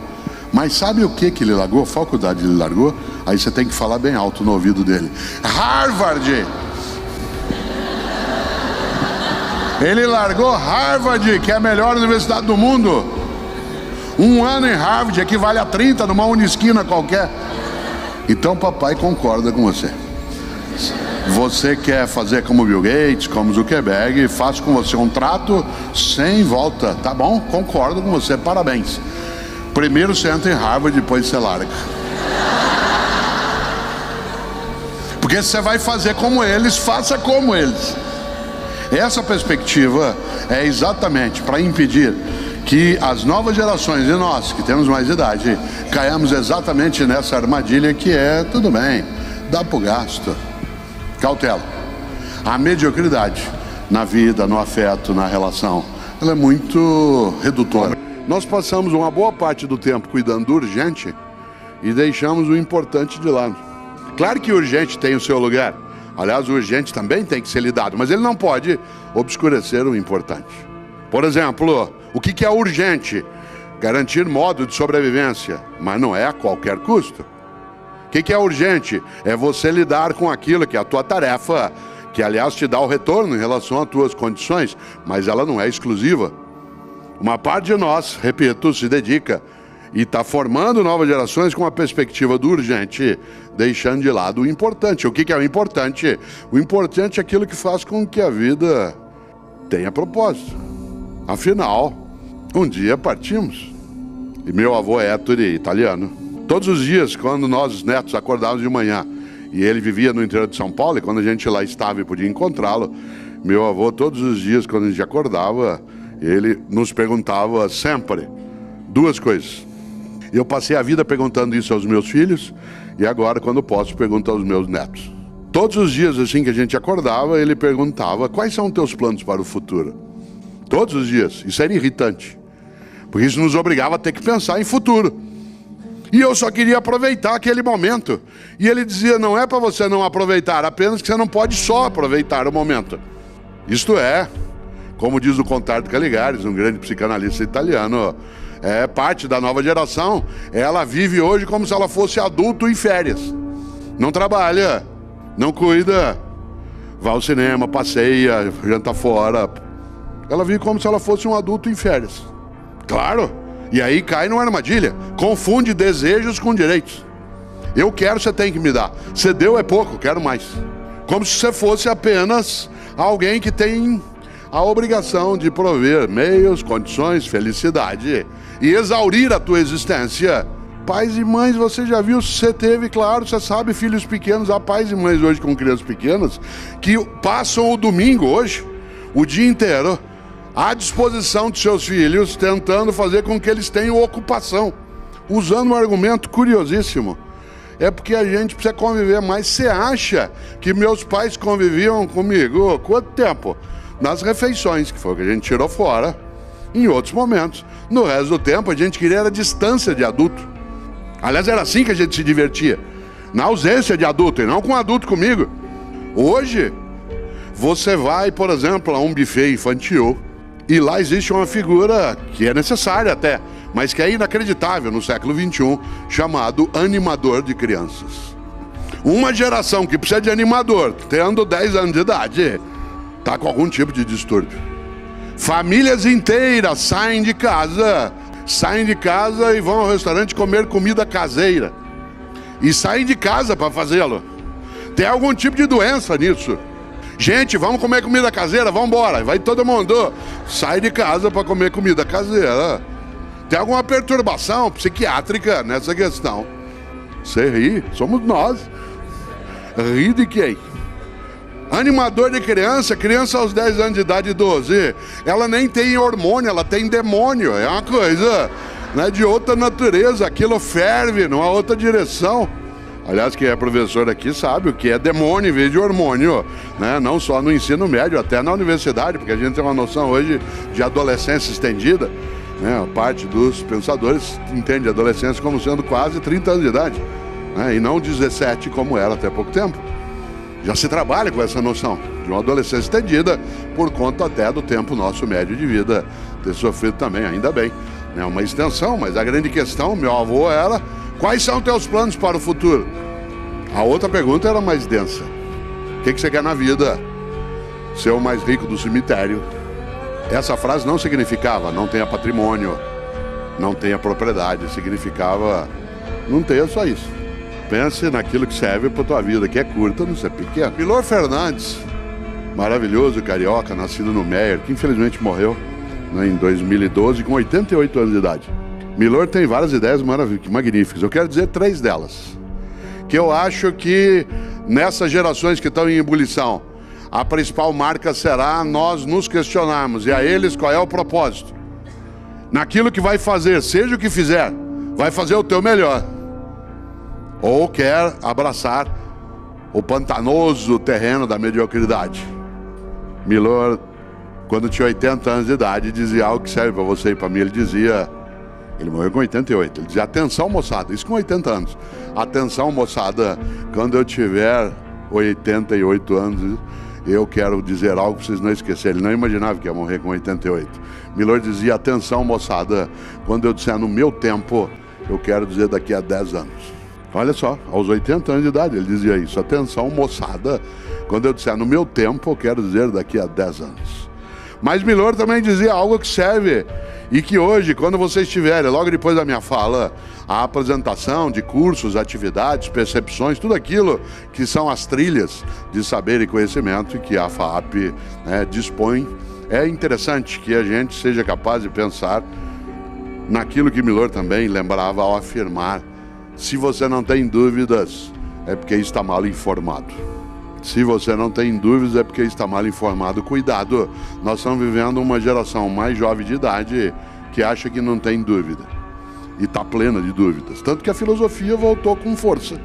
Mas sabe o que ele largou? Faculdade ele largou? Aí você tem que falar bem alto no ouvido dele. Harvard! Ele largou Harvard, que é a melhor universidade do mundo. 1 ano em Harvard equivale a 30 numa unisquina qualquer. Então papai concorda com você. Você quer fazer como Bill Gates, como Zuckerberg, faço com você um trato sem volta, tá bom? Concordo com você, parabéns. Primeiro você entra em Harvard, depois você larga. Porque se você vai fazer como eles, faça como eles. Essa perspectiva é exatamente para impedir que as novas gerações e nós, que temos mais idade, caiamos exatamente nessa armadilha que é, tudo bem, dá pro gasto. Cautela. A mediocridade na vida, no afeto, na relação, ela é muito redutora. Nós passamos uma boa parte do tempo cuidando do urgente e deixamos o importante de lado. Claro que o urgente tem o seu lugar. Aliás, o urgente também tem que ser lidado, mas ele não pode obscurecer o importante. Por exemplo, o que é urgente? Garantir modo de sobrevivência, mas não é a qualquer custo. O que é urgente? É você lidar com aquilo que é a tua tarefa, que aliás te dá o retorno em relação às tuas condições, mas ela não é exclusiva. Uma parte de nós, repito, se dedica e está formando novas gerações com a perspectiva do urgente, deixando de lado o importante. O que é o importante? O importante é aquilo que faz com que a vida tenha propósito. Afinal, um dia partimos. E meu avô Ettore, italiano, todos os dias, quando nós, os netos, acordávamos de manhã, e ele vivia no interior de São Paulo, e quando a gente lá estava e podia encontrá-lo, meu avô, todos os dias, quando a gente acordava, ele nos perguntava sempre 2 coisas. Eu passei a vida perguntando isso aos meus filhos, e agora, quando posso, pergunto aos meus netos. Todos os dias, assim que a gente acordava, ele perguntava, quais são os teus planos para o futuro? Todos os dias. Isso era irritante, porque isso nos obrigava a ter que pensar em futuro. E eu só queria aproveitar aquele momento. E ele dizia, não é para você não aproveitar, apenas que você não pode só aproveitar o momento. Isto é, como diz o Contardo Caligares, um grande psicanalista italiano, é parte da nova geração. Ela vive hoje como se ela fosse adulto em férias. Não trabalha, não cuida, vai ao cinema, passeia, janta fora. Ela vive como se ela fosse um adulto em férias. Claro. E aí cai numa armadilha, confunde desejos com direitos. Eu quero, você tem que me dar. Você deu é pouco, quero mais. Como se você fosse apenas alguém que tem a obrigação de prover meios, condições, felicidade e exaurir a tua existência. Pais e mães, você já viu, você teve, claro, você sabe, filhos pequenos. Há pais e mães hoje com crianças pequenas que passam o domingo hoje, o dia inteiro, à disposição de seus filhos, tentando fazer com que eles tenham ocupação, usando um argumento curiosíssimo. É porque a gente precisa conviver mais. Você acha que meus pais conviviam comigo quanto tempo? Nas refeições, que foi o que a gente tirou fora, em outros momentos. No resto do tempo, a gente queria a distância de adulto. Aliás, era assim que a gente se divertia, na ausência de adulto, e não com adulto comigo. Hoje, você vai, por exemplo, a um buffet infantil, e lá existe uma figura que é necessária até, mas que é inacreditável no século XXI, chamado animador de crianças. Uma geração que precisa de animador, tendo 10 anos de idade, está com algum tipo de distúrbio. Famílias inteiras saem de casa e vão ao restaurante comer comida caseira. E saem de casa para fazê-lo. Tem algum tipo de doença nisso. Gente, vamos comer comida caseira, vamos embora. Vai todo mundo. Sai de casa para comer comida caseira. Tem alguma perturbação psiquiátrica nessa questão. Você ri, somos nós. Ri de quem? Animador de criança, criança aos 10 anos de idade, 12, ela nem tem hormônio, ela tem demônio, é uma coisa, né, de outra natureza, aquilo ferve numa outra direção. Aliás, quem é professor aqui sabe o que é demônio em vez de hormônio, né? Não só no ensino médio, até na universidade, porque a gente tem uma noção hoje de adolescência estendida, né? A parte dos pensadores entende a adolescência como sendo quase 30 anos de idade, né? E não 17 como era até pouco tempo. Já se trabalha com essa noção de uma adolescência estendida por conta até do tempo nosso médio de vida ter sofrido também, ainda bem. É uma extensão, mas a grande questão, meu avô, era: quais são teus planos para o futuro? A outra pergunta era mais densa: o que você quer na vida? Ser o mais rico do cemitério. Essa frase não significava não tenha patrimônio, não tenha propriedade, significava não tenha só isso. Pense naquilo que serve para a tua vida, que é curta, não ser pequeno. Milor Fernandes, maravilhoso carioca, nascido no Meier, que infelizmente morreu, né, em 2012, com 88 anos de idade. Milor tem várias ideias magníficas. Eu quero dizer 3 delas. Que eu acho que nessas gerações que estão em ebulição, a principal marca será nós nos questionarmos, e a eles qual é o propósito. Naquilo que vai fazer, seja o que fizer, vai fazer o teu melhor. Ou quer abraçar o pantanoso terreno da mediocridade. Milor, quando tinha 80 anos de idade, dizia algo que serve para você e para mim. Ele dizia, ele morreu com 88, ele dizia: atenção moçada, isso com 80 anos. Atenção moçada, quando eu tiver 88 anos, eu quero dizer algo para vocês não esquecerem. Ele não imaginava que ia morrer com 88. Milor dizia: atenção moçada, quando eu disser no meu tempo, eu quero dizer daqui a 10 anos. Olha só, aos 80 anos de idade ele dizia isso: atenção moçada, quando eu disser no meu tempo, eu quero dizer daqui a 10 anos. Mas Milor também dizia algo que serve, e que hoje, quando vocês tiverem, logo depois da minha fala, a apresentação de cursos, atividades, percepções, tudo aquilo que são as trilhas de saber e conhecimento que a FAAP, né, dispõe, é interessante que a gente seja capaz de pensar naquilo que Milor também lembrava ao afirmar: se você não tem dúvidas, é porque está mal informado. Se você não tem dúvidas, é porque está mal informado. Cuidado, nós estamos vivendo uma geração mais jovem de idade que acha que não tem dúvida. E está plena de dúvidas. Tanto que a filosofia voltou com força.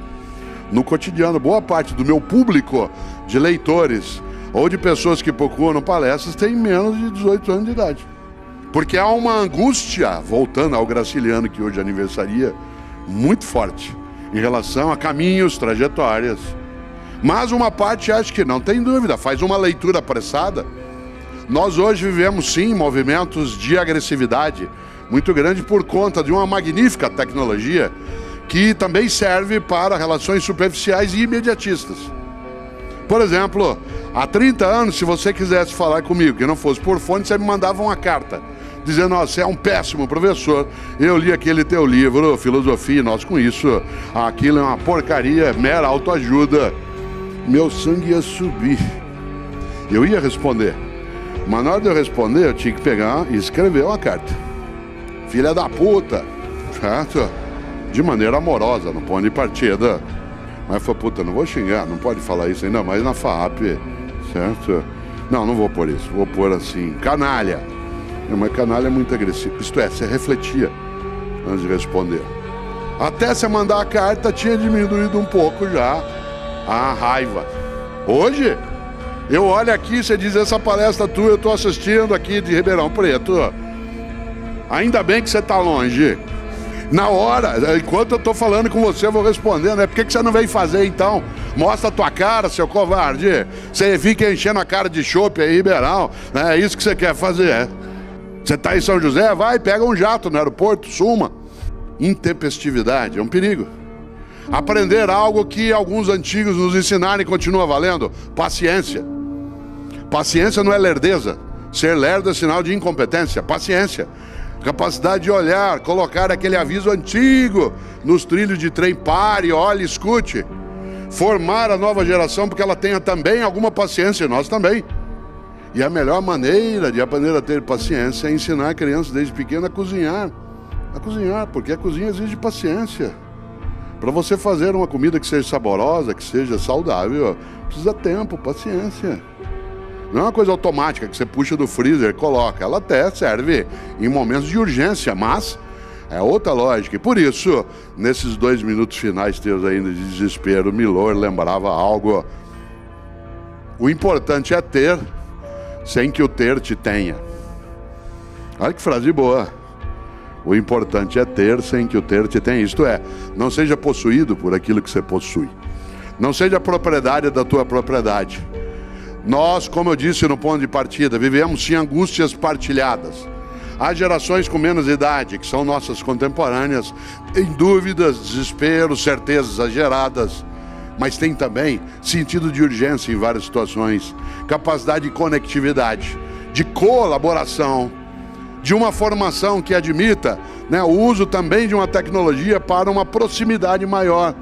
No cotidiano, boa parte do meu público de leitores ou de pessoas que procuram palestras tem menos de 18 anos de idade. Porque há uma angústia, voltando ao Graciliano, que hoje aniversaria, muito forte em relação a caminhos, trajetórias. Mas uma parte acha que não tem dúvida, faz uma leitura apressada. Nós hoje vivemos sim movimentos de agressividade muito grande por conta de uma magnífica tecnologia que também serve para relações superficiais e imediatistas. Por exemplo, há 30 anos, se você quisesse falar comigo que não fosse por fone, você me mandava uma carta. dizendo, ó, você é um péssimo professor, eu li aquele teu livro, Filosofia e Nós com Isso, aquilo é uma porcaria, mera autoajuda. Meu sangue ia subir. Eu ia responder. Mas na hora de eu responder, eu tinha que pegar e escrever uma carta. Filha da puta, certo? De maneira amorosa, no ponto de partida. Mas eu falei, puta, não vou xingar, não pode falar isso ainda mais na FAAP, certo? Não vou pôr isso, vou pôr assim, canalha. Mas canalha é muito agressivo. Isto é, você refletia antes de responder. Até você mandar a carta, tinha diminuído um pouco já a raiva. Hoje, eu olho aqui, você diz, essa palestra tua, eu estou assistindo aqui de Ribeirão Preto. Ainda bem que você está longe. Na hora, enquanto eu estou falando com você, eu vou respondendo, né? Por que você não veio fazer então? Mostra a tua cara, seu covarde. Você fica enchendo a cara de chope aí, Ribeirão. É isso que você quer fazer. Você está em São José? Vai, pega um jato no aeroporto, suma. Intempestividade é um perigo. Aprender algo que alguns antigos nos ensinaram e continua valendo. Paciência. Paciência não é lerdeza. Ser lerdo é sinal de incompetência. Paciência. Capacidade de olhar, colocar aquele aviso antigo nos trilhos de trem, pare, olhe, escute. Formar a nova geração porque ela tenha também alguma paciência, e nós também. E a melhor maneira de aprender a ter paciência é ensinar a criança desde pequena a cozinhar. A cozinhar, porque a cozinha exige paciência. Para você fazer uma comida que seja saborosa, que seja saudável, precisa tempo, paciência. Não é uma coisa automática que você puxa do freezer e coloca. Ela até serve em momentos de urgência, mas é outra lógica. E por isso, nesses 2 minutos finais teus ainda de desespero, Milor lembrava algo. O importante é ter, sem que o ter te tenha. Olha que frase boa. O importante é ter, sem que o ter te tenha. Isto é, não seja possuído por aquilo que você possui. Não seja propriedade da tua propriedade. Nós, como eu disse no ponto de partida, vivemos sim angústias partilhadas. Há gerações com menos idade, que são nossas contemporâneas, têm dúvidas, desespero, certezas exageradas, mas tem também sentido de urgência em várias situações, capacidade de conectividade, de colaboração, de uma formação que admita, né, o uso também de uma tecnologia para uma proximidade maior,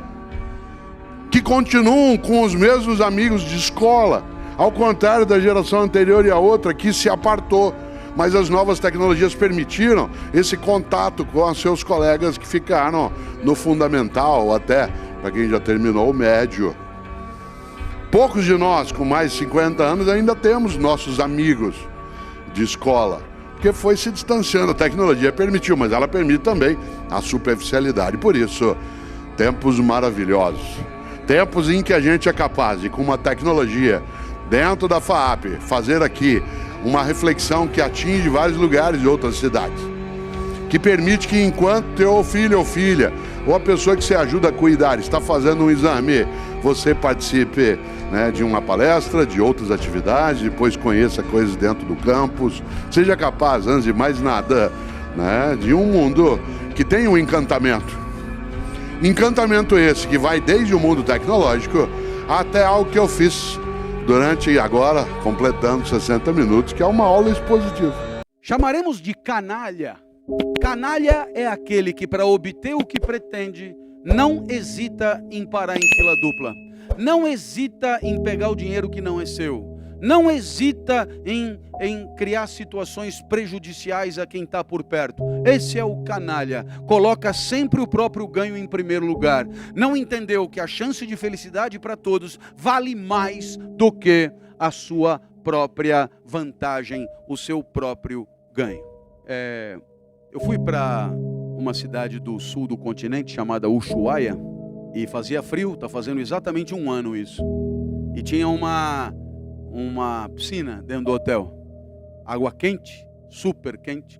que continuam com os mesmos amigos de escola, ao contrário da geração anterior e a outra que se apartou, mas as novas tecnologias permitiram esse contato com os seus colegas que ficaram no fundamental, ou até para quem já terminou o médio. Poucos de nós com mais de 50 anos ainda temos nossos amigos de escola, porque foi se distanciando, a tecnologia permitiu, mas ela permite também a superficialidade. Por isso, tempos maravilhosos, tempos em que a gente é capaz de, com uma tecnologia dentro da FAAP, fazer aqui uma reflexão que atinge vários lugares de outras cidades, que permite que enquanto teu filho ou filha, ou a pessoa que você ajuda a cuidar, está fazendo um exame, você participe, né, de uma palestra, de outras atividades, depois conheça coisas dentro do campus, seja capaz, antes de mais nada, né, de um mundo que tem um encantamento. Encantamento esse que vai desde o mundo tecnológico até algo que eu fiz durante agora, completando 60 minutos, que é uma aula expositiva.
Chamaremos de canalha. Canalha é aquele que, para obter o que pretende, não hesita em parar em fila dupla. Não hesita em pegar o dinheiro que não é seu. Não hesita em criar situações prejudiciais a quem está por perto. Esse é o canalha. Coloca sempre o próprio ganho em primeiro lugar. Não entendeu que a chance de felicidade para todos vale mais do que a sua própria vantagem, o seu próprio ganho. Eu fui para uma cidade do sul do continente chamada Ushuaia e fazia frio, está fazendo exatamente 1 ano isso. E tinha uma piscina dentro do hotel, água quente, super quente,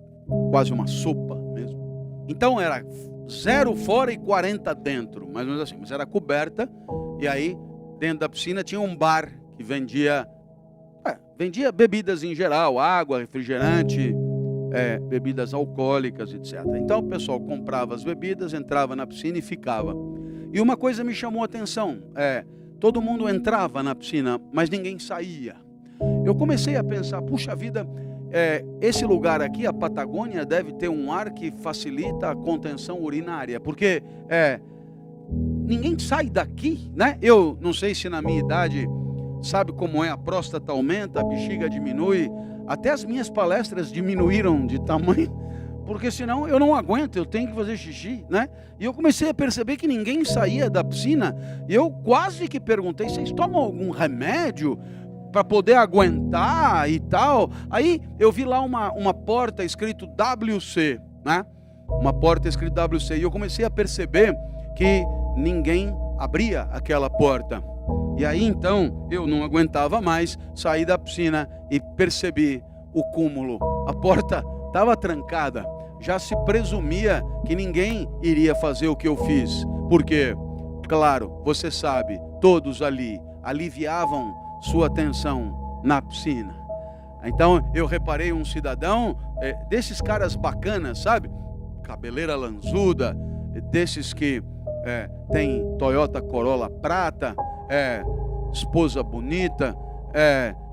quase uma sopa mesmo. Então era 0 fora e 40 dentro, mais ou menos assim, mas era coberta. E aí dentro da piscina tinha um bar que vendia bebidas em geral, água, refrigerante, bebidas alcoólicas, etc. Então o pessoal comprava as bebidas, entrava na piscina e ficava. E uma coisa me chamou a atenção, todo mundo entrava na piscina, mas ninguém saía. Eu comecei a pensar, puxa vida, esse lugar aqui, a Patagônia, deve ter um ar que facilita a contenção urinária, porque ninguém sai daqui, né? Eu não sei se na minha idade, sabe como é, a próstata aumenta, a bexiga diminui, até as minhas palestras diminuíram de tamanho, porque senão eu não aguento, eu tenho que fazer xixi, né? E eu comecei a perceber que ninguém saía da piscina, e eu quase que perguntei, vocês tomam algum remédio para poder aguentar e tal? Aí eu vi lá uma porta escrito WC, né? Uma porta escrito WC, e eu comecei a perceber que ninguém abria aquela porta. E aí então eu não aguentava mais, saí da piscina e percebi o cúmulo. A porta estava trancada, já se presumia que ninguém iria fazer o que eu fiz, porque, claro, você sabe, todos ali aliviavam sua atenção na piscina. Então eu reparei um cidadão, desses caras bacanas, sabe? Cabeleira lanzuda, desses que tem Toyota Corolla prata, esposa bonita,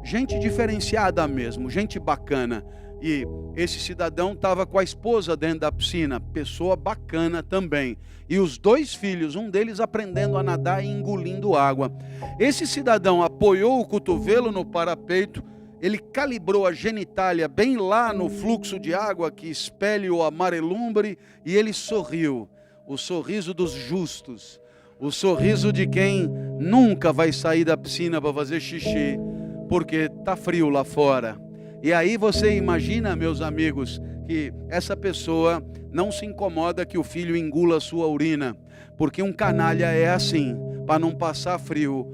gente diferenciada mesmo, gente bacana. E esse cidadão estava com a esposa dentro da piscina, pessoa bacana também. E os 2 filhos, um deles aprendendo a nadar e engolindo água. Esse cidadão apoiou o cotovelo no parapeito, ele calibrou a genitália bem lá no fluxo de água que expele o amarelumbre, e ele sorriu. O sorriso dos justos, o sorriso de quem nunca vai sair da piscina para fazer xixi, porque está frio lá fora. E aí você imagina, meus amigos, que essa pessoa não se incomoda que o filho engula a sua urina, porque um canalha é assim, para não passar frio.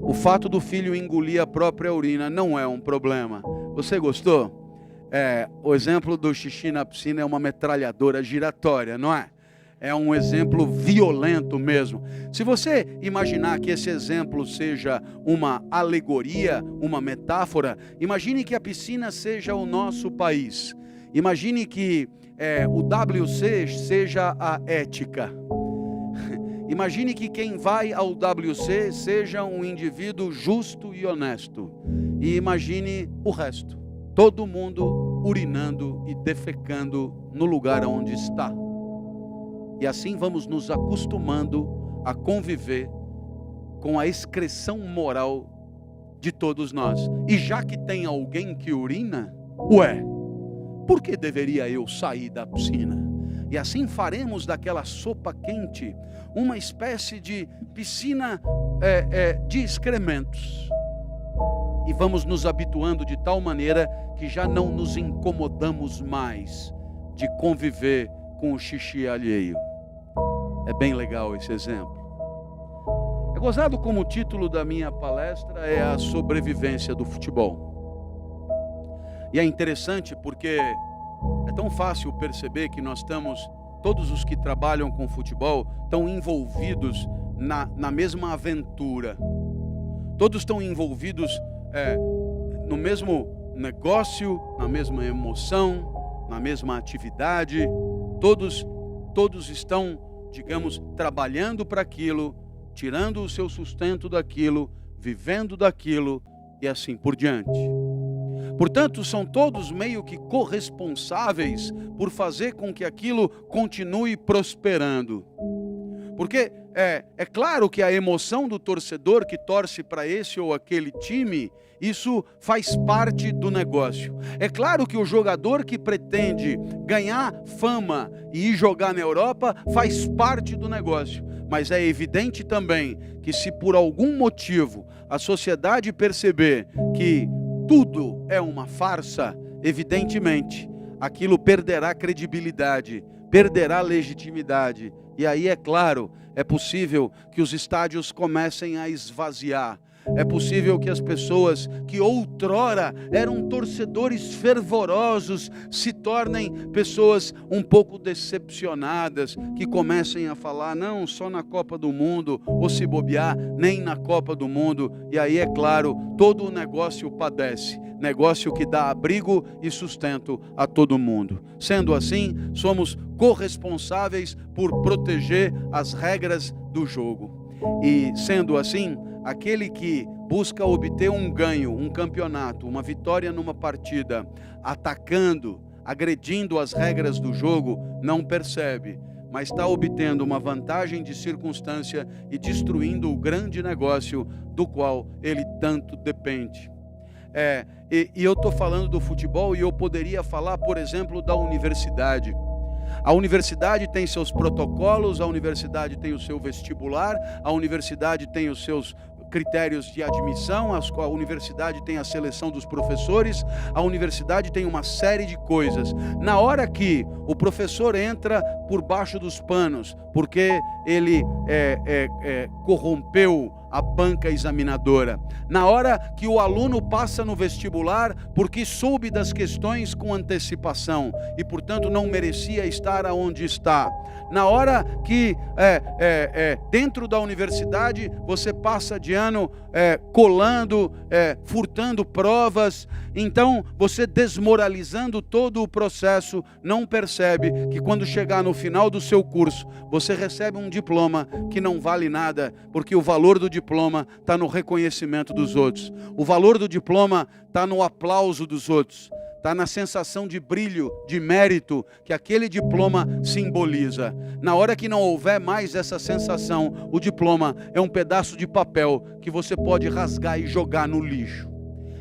O fato do filho engolir a própria urina não é um problema. Você gostou? O exemplo do xixi na piscina é uma metralhadora giratória, não é? É um exemplo violento mesmo. Se você imaginar que esse exemplo seja uma alegoria, uma metáfora, imagine que a piscina seja o nosso país. Imagine que o WC seja a ética. Imagine que quem vai ao WC seja um indivíduo justo e honesto. E imagine o resto. Todo mundo urinando e defecando no lugar onde está. E assim vamos nos acostumando a conviver com a excreção moral de todos nós. E já que tem alguém que urina, por que deveria eu sair da piscina? E assim faremos daquela sopa quente uma espécie de piscina de excrementos. E vamos nos habituando de tal maneira que já não nos incomodamos mais de conviver com o xixi alheio. É bem legal esse exemplo. É gozado como o título da minha palestra é a sobrevivência do futebol. E é interessante porque é tão fácil perceber que nós estamos, todos os que trabalham com futebol, estão envolvidos na mesma aventura. Todos estão envolvidos no mesmo negócio, na mesma emoção, na mesma atividade. Todos estão, digamos, trabalhando para aquilo, tirando o seu sustento daquilo, vivendo daquilo e assim por diante. Portanto, são todos meio que corresponsáveis por fazer com que aquilo continue prosperando. Porque é claro que a emoção do torcedor que torce para esse ou aquele time, isso faz parte do negócio. É claro que o jogador que pretende ganhar fama e ir jogar na Europa faz parte do negócio. Mas é evidente também que se por algum motivo a sociedade perceber que tudo é uma farsa, evidentemente, aquilo perderá credibilidade, perderá legitimidade. E aí, é claro, é possível que os estádios comecem a esvaziar. É possível que as pessoas que outrora eram torcedores fervorosos se tornem pessoas um pouco decepcionadas, que comecem a falar, não, só na Copa do Mundo, ou se bobear, nem na Copa do Mundo. E aí, é claro, todo o negócio padece. Negócio que dá abrigo e sustento a todo mundo. Sendo assim, somos corresponsáveis por proteger as regras do jogo. E sendo assim, aquele que busca obter um ganho, um campeonato, uma vitória numa partida, atacando, agredindo as regras do jogo, não percebe, mas está obtendo uma vantagem de circunstância e destruindo o grande negócio do qual ele tanto depende. E eu estou falando do futebol e eu poderia falar, por exemplo, da universidade. A universidade tem seus protocolos, a universidade tem o seu vestibular, a universidade tem os seus critérios de admissão, a universidade tem a seleção dos professores, a universidade tem uma série de coisas. Na hora que o professor entra por baixo dos panos, porque ele corrompeu a banca examinadora, na hora que o aluno passa no vestibular porque soube das questões com antecipação e, portanto, não merecia estar aonde está, na hora que dentro da universidade você passa de ano colando, furtando provas, então você, desmoralizando todo o processo, não percebe que quando chegar no final do seu curso, você recebe um diploma que não vale nada, porque o valor do diploma está no reconhecimento dos outros, o valor do diploma está no aplauso dos outros, está na sensação de brilho, de mérito que aquele diploma simboliza. Na hora que não houver mais essa sensação, o diploma é um pedaço de papel que você pode rasgar e jogar no lixo.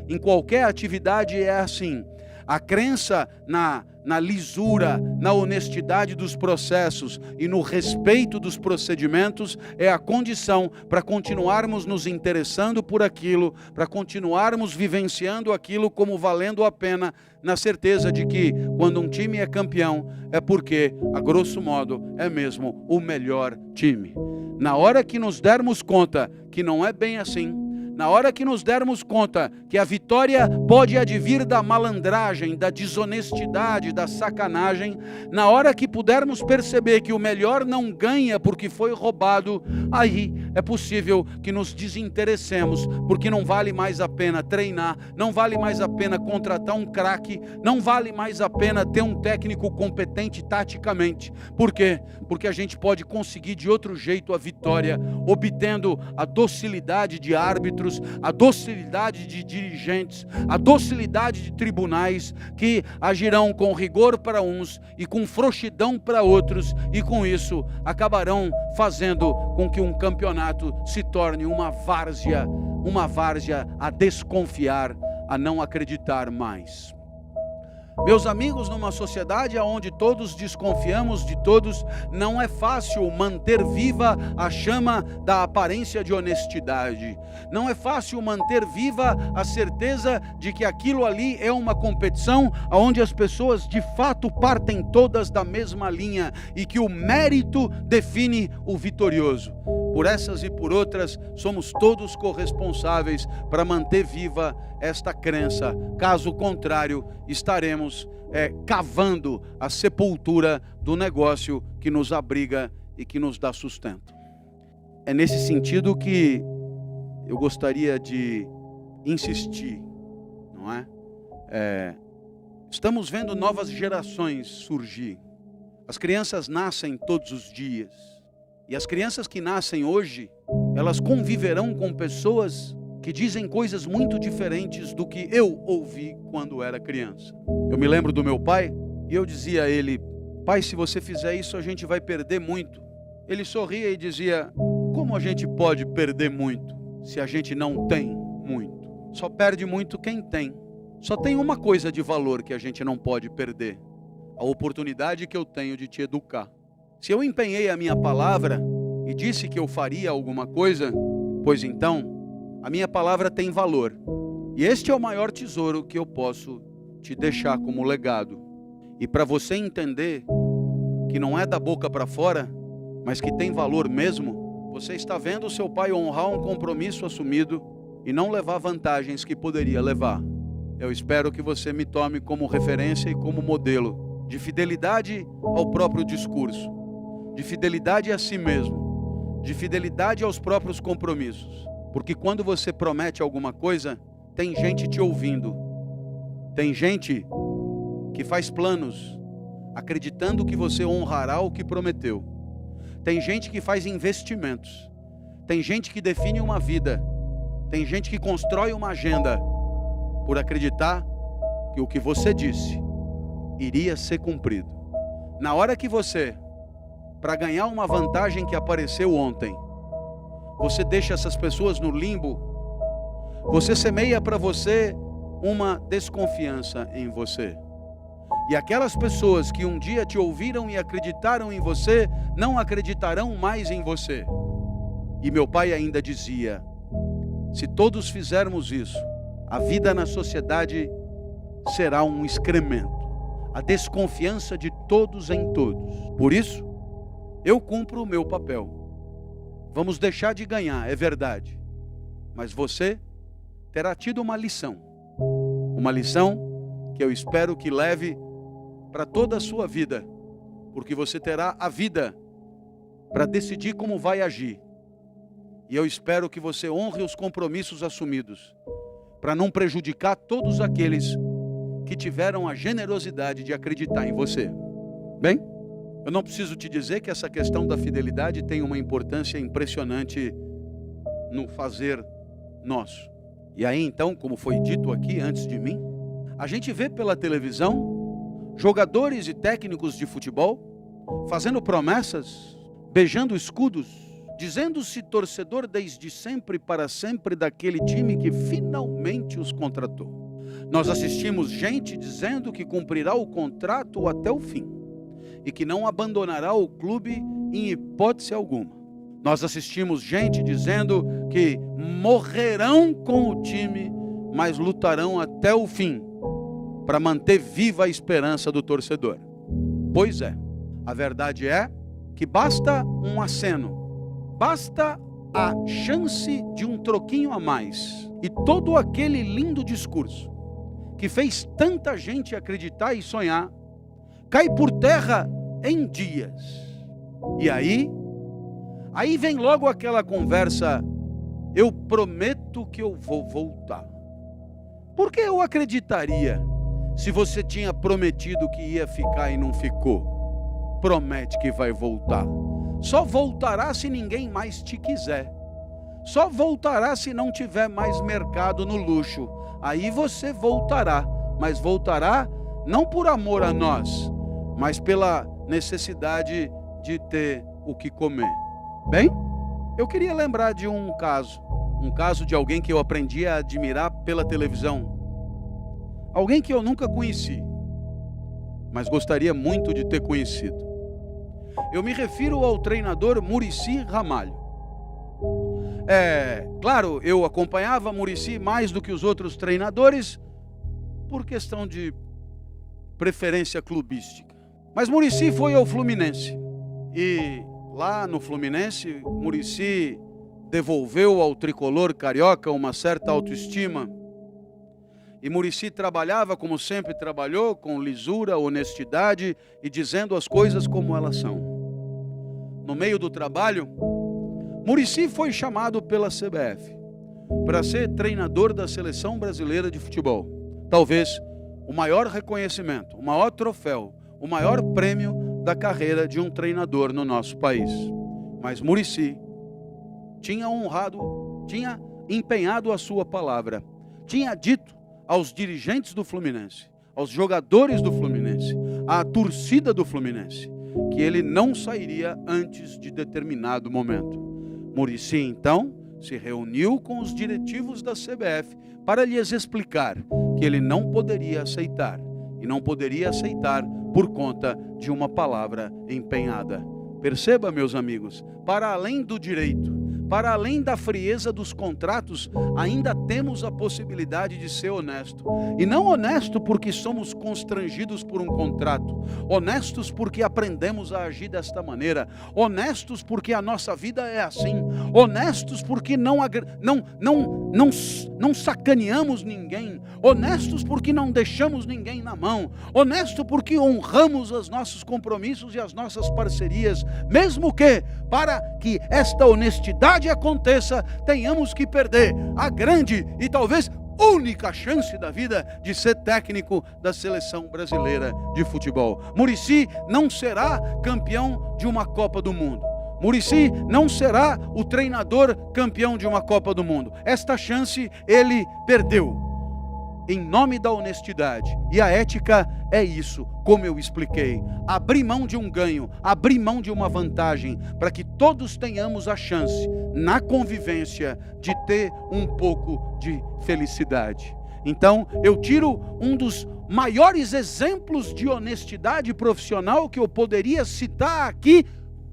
Em qualquer atividade é assim. A crença na lisura, na honestidade dos processos e no respeito dos procedimentos é a condição para continuarmos nos interessando por aquilo, para continuarmos vivenciando aquilo como valendo a pena, na certeza de que quando um time é campeão é porque, a grosso modo, é mesmo o melhor time. Na hora que nos dermos conta que não é bem assim, na hora que nos dermos conta que a vitória pode advir da malandragem, da desonestidade, da sacanagem, na hora que pudermos perceber que o melhor não ganha porque foi roubado, aí é possível que nos desinteressemos, porque não vale mais a pena treinar, não vale mais a pena contratar um craque, não vale mais a pena ter um técnico competente taticamente. Por quê? Porque a gente pode conseguir de outro jeito a vitória, obtendo a docilidade de árbitros, a docilidade de dirigentes, a docilidade de tribunais que agirão com rigor para uns e com frouxidão para outros, e com isso acabarão fazendo com que um campeonato se torne uma várzea a desconfiar, a não acreditar mais. Meus amigos, numa sociedade onde todos desconfiamos de todos, não é fácil manter viva a chama da aparência de honestidade. Não é fácil manter viva a certeza de que aquilo ali é uma competição onde as pessoas de fato partem todas da mesma linha e que o mérito define o vitorioso. Por essas e por outras, somos todos corresponsáveis para manter viva esta crença. Caso contrário, estaremos cavando a sepultura do negócio que nos abriga e que nos dá sustento. É nesse sentido que eu gostaria de insistir, não é? Estamos vendo novas gerações surgir. As crianças nascem todos os dias. E as crianças que nascem hoje, elas conviverão com pessoas que dizem coisas muito diferentes do que eu ouvi quando era criança. Eu me lembro do meu pai e eu dizia a ele: pai, se você fizer isso a gente vai perder muito. Ele sorria e dizia: como a gente pode perder muito se a gente não tem muito? Só perde muito quem tem. Só tem uma coisa de valor que a gente não pode perder: a oportunidade que eu tenho de te educar. Se eu empenhei a minha palavra e disse que eu faria alguma coisa, pois então, a minha palavra tem valor. E este é o maior tesouro que eu posso te deixar como legado. E para você entender que não é da boca para fora, mas que tem valor mesmo, você está vendo o seu pai honrar um compromisso assumido e não levar vantagens que poderia levar. Eu espero que você me tome como referência e como modelo de fidelidade ao próprio discurso, de fidelidade a si mesmo, de fidelidade aos próprios compromissos. Porque quando você promete alguma coisa, tem gente te ouvindo. Tem gente que faz planos, acreditando que você honrará o que prometeu. Tem gente que faz investimentos. Tem gente que define uma vida Tem gente que constrói uma agenda por acreditar que o que você disse iria ser cumprido. Na hora que você, para ganhar uma vantagem que apareceu ontem, você deixa essas pessoas no limbo, você semeia para você uma desconfiança em você. E aquelas pessoas que um dia te ouviram e acreditaram em você, não acreditarão mais em você. E meu pai ainda dizia: se todos fizermos isso, a vida na sociedade será um excremento. A desconfiança de todos em todos. Por isso, eu cumpro o meu papel. Vamos deixar de ganhar, é verdade. Mas você terá tido uma lição. Uma lição que eu espero que leve para toda a sua vida. Porque você terá a vida para decidir como vai agir. E eu espero que você honre os compromissos assumidos, para não prejudicar todos aqueles que tiveram a generosidade de acreditar em você. Bem, eu não preciso te dizer que essa questão da fidelidade tem uma importância impressionante no fazer nosso. E aí então, como foi dito aqui antes de mim, a gente vê pela televisão jogadores e técnicos de futebol fazendo promessas, beijando escudos, dizendo-se torcedor desde sempre para sempre daquele time que finalmente os contratou. Nós assistimos gente dizendo que cumprirá o contrato até o fim e que não abandonará o clube em hipótese alguma. Nós assistimos gente dizendo que morrerão com o time, mas lutarão até o fim para manter viva a esperança do torcedor. Pois é, a verdade é que basta um aceno, basta a chance de um troquinho a mais e todo aquele lindo discurso que fez tanta gente acreditar e sonhar, cai por terra em dias. E aí vem logo aquela conversa: eu prometo que eu vou voltar. Por que eu acreditaria se você tinha prometido que ia ficar e não ficou? Promete que vai voltar. Só voltará se ninguém mais te quiser. Só voltará se não tiver mais mercado no luxo. Aí você voltará, mas voltará não por amor a nós, mas pela necessidade de ter o que comer. Bem, eu queria lembrar de um caso de alguém que eu aprendi a admirar pela televisão. Alguém que eu nunca conheci, mas gostaria muito de ter conhecido. Eu me refiro ao treinador Muricy Ramalho. Claro, eu acompanhava Muricy mais do que os outros treinadores por questão de preferência clubística. Mas Muricy foi ao Fluminense e lá no Fluminense, Muricy devolveu ao tricolor carioca uma certa autoestima. E Muricy trabalhava como sempre trabalhou, com lisura, honestidade e dizendo as coisas como elas são. No meio do trabalho, Muricy foi chamado pela CBF para ser treinador da Seleção Brasileira de Futebol. Talvez o maior reconhecimento, o maior troféu, o maior prêmio da carreira de um treinador no nosso país. Mas Muricy tinha empenhado a sua palavra, tinha dito aos dirigentes do Fluminense, aos jogadores do Fluminense, à torcida do Fluminense, que ele não sairia antes de determinado momento. Muricy, então, se reuniu com os diretivos da CBF para lhes explicar que ele não poderia aceitar, e não poderia aceitar por conta de uma palavra empenhada. Perceba, meus amigos, para além do direito, para além da frieza dos contratos, ainda temos a possibilidade de ser honesto. E não honesto porque somos constrangidos por um contrato, honestos porque aprendemos a agir desta maneira, honestos porque a nossa vida é assim, honestos porque não sacaneamos ninguém, honestos porque não deixamos ninguém na mão, honesto porque honramos os nossos compromissos e as nossas parcerias, mesmo que, para que esta honestidade aconteça, tenhamos que perder a grande e talvez única chance da vida de ser técnico da Seleção Brasileira de Futebol. Muricy não será campeão de uma Copa do Mundo. Muricy não será o treinador campeão de uma Copa do Mundo. Esta chance ele perdeu. Em nome da honestidade. E a ética é isso, como eu expliquei. Abrir mão de um ganho, abrir mão de uma vantagem, para que todos tenhamos a chance, na convivência, de ter um pouco de felicidade. Então, eu tiro um dos maiores exemplos de honestidade profissional que eu poderia citar aqui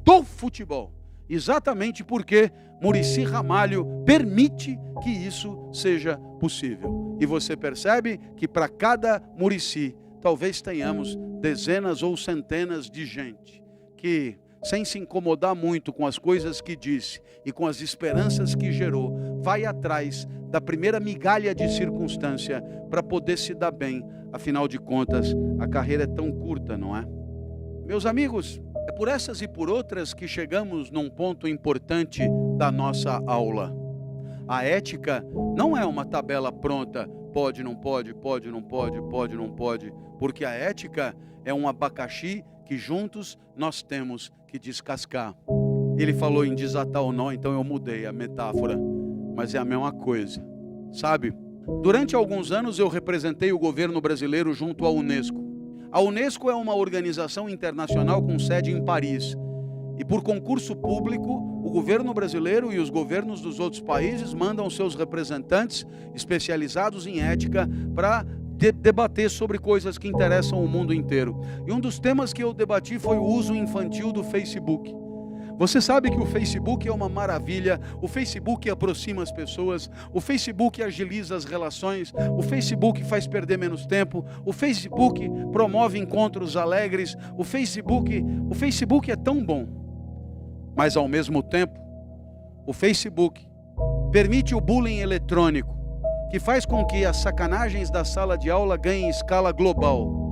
do futebol. Exatamente porque Muricy Ramalho permite que isso seja possível. E você percebe que para cada Muricy, talvez tenhamos dezenas ou centenas de gente que, sem se incomodar muito com as coisas que disse e com as esperanças que gerou, vai atrás da primeira migalha de circunstância para poder se dar bem. Afinal de contas, a carreira é tão curta, não é? Meus amigos, é por essas e por outras que chegamos num ponto importante da nossa aula. A ética não é uma tabela pronta, pode, não pode, pode, não pode, pode, não pode, porque a ética é um abacaxi que juntos nós temos que descascar. Ele falou em desatar o nó, então eu mudei a metáfora, mas é a mesma coisa, sabe? Durante alguns anos eu representei o governo brasileiro junto à Unesco. A Unesco é uma organização internacional com sede em Paris. E por concurso público, o governo brasileiro e os governos dos outros países mandam seus representantes especializados em ética para debater sobre coisas que interessam o mundo inteiro. E um dos temas que eu debati foi o uso infantil do Facebook. Você sabe que o Facebook é uma maravilha, o Facebook aproxima as pessoas, o Facebook agiliza as relações, o Facebook faz perder menos tempo, o Facebook promove encontros alegres, o Facebook é tão bom. Mas ao mesmo tempo, o Facebook permite o bullying eletrônico, que faz com que as sacanagens da sala de aula ganhem escala global,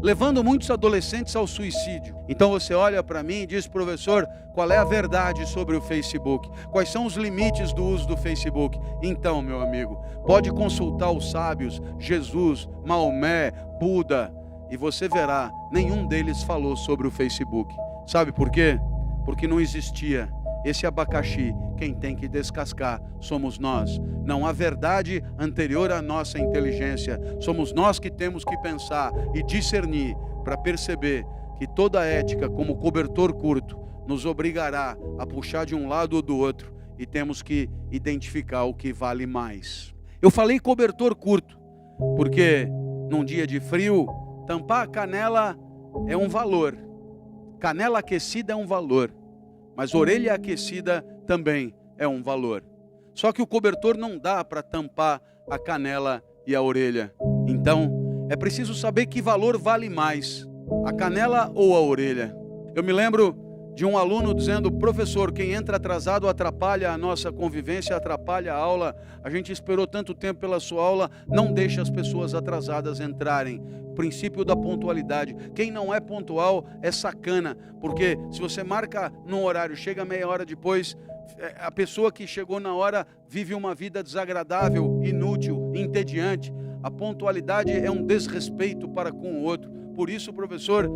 levando muitos adolescentes ao suicídio. Então você olha para mim e diz: professor, qual é a verdade sobre o Facebook? Quais são os limites do uso do Facebook? Então, meu amigo, pode consultar os sábios, Jesus, Maomé, Buda, e você verá, nenhum deles falou sobre o Facebook. Sabe por quê? Porque não existia esse abacaxi. Quem tem que descascar somos nós. Não há verdade anterior à nossa inteligência. Somos nós que temos que pensar e discernir para perceber que toda ética, como cobertor curto, nos obrigará a puxar de um lado ou do outro, e temos que identificar o que vale mais. Eu falei cobertor curto porque num dia de frio, tampar a canela é um valor. Canela aquecida é um valor, mas orelha aquecida também é um valor. Só que o cobertor não dá para tampar a canela e a orelha. Então, é preciso saber que valor vale mais, a canela ou a orelha. Eu me lembro de um aluno dizendo: professor, quem entra atrasado atrapalha a nossa convivência, atrapalha a aula. A gente esperou tanto tempo pela sua aula, não deixe as pessoas atrasadas entrarem. Princípio da pontualidade. Quem não é pontual é sacana, porque se você marca num horário, chega meia hora depois, a pessoa que chegou na hora vive uma vida desagradável, inútil, entediante. A pontualidade é um desrespeito para com o outro. Por isso, professor,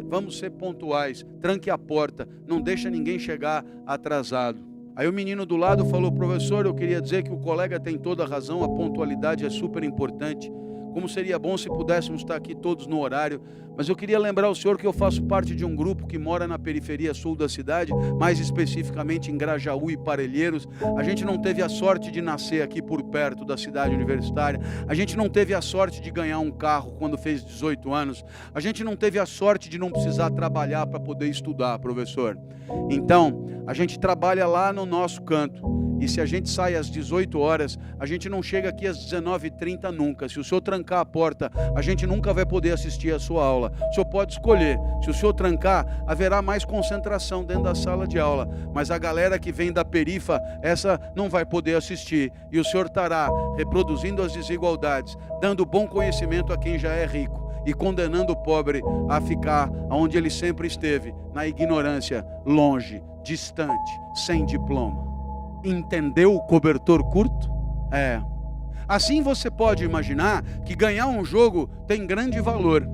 vamos ser pontuais, tranque a porta, não deixa ninguém chegar atrasado. Aí o menino do lado falou: professor, eu queria dizer que o colega tem toda a razão, a pontualidade é super importante. Como seria bom se pudéssemos estar aqui todos no horário, mas eu queria lembrar ao senhor que eu faço parte de um grupo que mora na periferia sul da cidade, mais especificamente em Grajaú e Parelheiros. A gente não teve a sorte de nascer aqui por perto da cidade universitária, a gente não teve a sorte de ganhar um carro quando fez 18 anos, a gente não teve a sorte de não precisar trabalhar para poder estudar, professor. Então, a gente trabalha lá no nosso canto. E se a gente sai às 18 horas, a gente não chega aqui às 19h30 nunca. Se o senhor trancar a porta, a gente nunca vai poder assistir a sua aula. O senhor pode escolher. Se o senhor trancar, haverá mais concentração dentro da sala de aula. Mas a galera que vem da perifa, essa não vai poder assistir. E o senhor estará reproduzindo as desigualdades, dando bom conhecimento a quem já é rico e condenando o pobre a ficar onde ele sempre esteve, na ignorância, longe, distante, sem diploma. Entendeu o cobertor curto? Assim você pode imaginar que ganhar um jogo tem grande valor.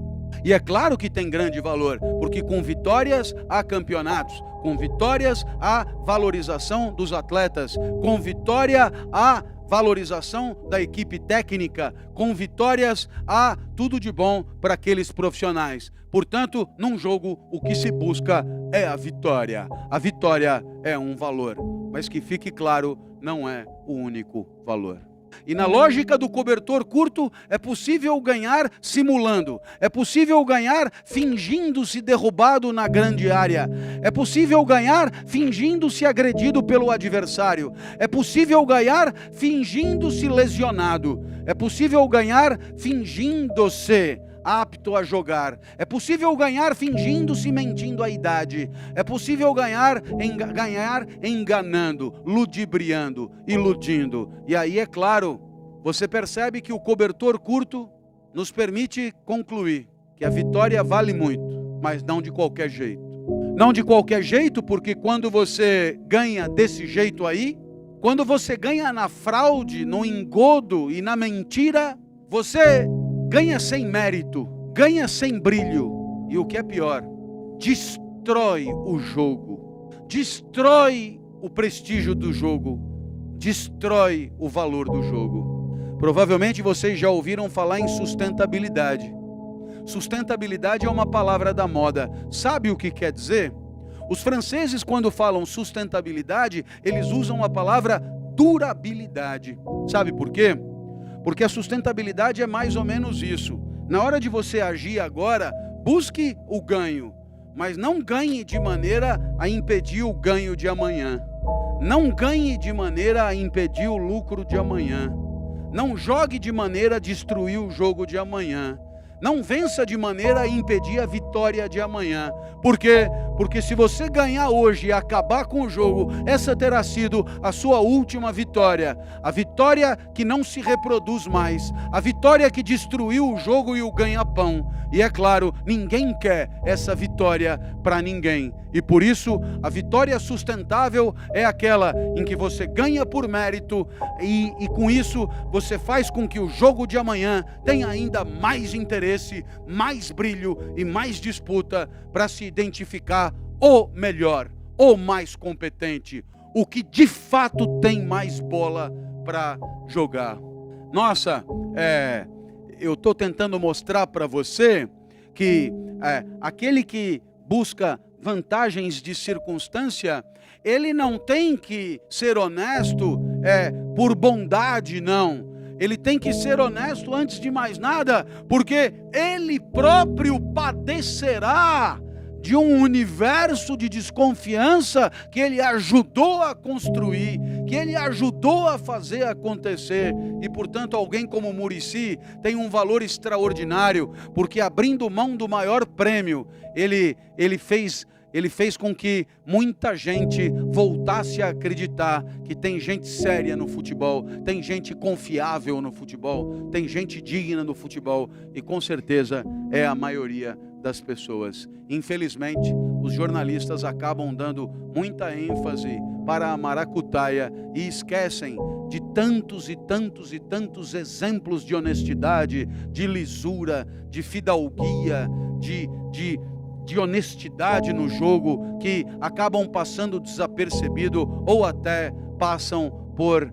E é claro que tem grande valor, porque com vitórias há campeonatos, com vitórias há valorização dos atletas, com vitória há valorização da equipe técnica, com vitórias há tudo de bom para aqueles profissionais. Portanto, num jogo o que se busca é a vitória. A vitória é um valor, mas que fique claro, não é o único valor. E na lógica do cobertor curto, é possível ganhar simulando. É possível ganhar fingindo-se derrubado na grande área. É possível ganhar fingindo-se agredido pelo adversário. É possível ganhar fingindo-se lesionado. É possível ganhar fingindo-se apto a jogar. É possível ganhar fingindo-se mentindo a idade. É possível ganhar enganando, ludibriando, iludindo. E aí, é claro, você percebe que o cobertor curto nos permite concluir que a vitória vale muito, mas não de qualquer jeito. Não de qualquer jeito, porque quando você ganha desse jeito aí, quando você ganha na fraude, no engodo e na mentira, você ganha sem mérito, ganha sem brilho e o que é pior, destrói o jogo, destrói o prestígio do jogo, destrói o valor do jogo. Provavelmente vocês já ouviram falar em sustentabilidade. Sustentabilidade é uma palavra da moda. Sabe o que quer dizer? Os franceses, quando falam sustentabilidade, eles usam a palavra durabilidade. Sabe por quê? Porque a sustentabilidade é mais ou menos isso. Na hora de você agir agora, busque o ganho, mas não ganhe de maneira a impedir o ganho de amanhã. Não ganhe de maneira a impedir o lucro de amanhã. Não jogue de maneira a destruir o jogo de amanhã. Não vença de maneira a impedir a vitória de amanhã. Por quê? Porque se você ganhar hoje e acabar com o jogo, essa terá sido a sua última vitória. A vitória que não se reproduz mais. A vitória que destruiu o jogo e o ganha-pão. E é claro, ninguém quer essa vitória para ninguém. E por isso, a vitória sustentável é aquela em que você ganha por mérito e com isso você faz com que o jogo de amanhã tenha ainda mais interesse, mais brilho e mais disputa para se identificar o melhor, o mais competente, o que de fato tem mais bola para jogar. Nossa, eu estou tentando mostrar para você que aquele que busca vantagens de circunstância, ele não tem que ser honesto por bondade, não. Ele tem que ser honesto antes de mais nada, porque ele próprio padecerá de um universo de desconfiança que ele ajudou a construir, que ele ajudou a fazer acontecer. E, portanto, alguém como Muricy tem um valor extraordinário, porque abrindo mão do maior prêmio, ele fez com que muita gente voltasse a acreditar que tem gente séria no futebol, tem gente confiável no futebol, tem gente digna no futebol, e com certeza é a maioria das pessoas. Infelizmente, os jornalistas acabam dando muita ênfase para a maracutaia e esquecem de tantos e tantos e tantos exemplos de honestidade, de lisura, de fidalguia, de honestidade no jogo, que acabam passando desapercebido ou até passam por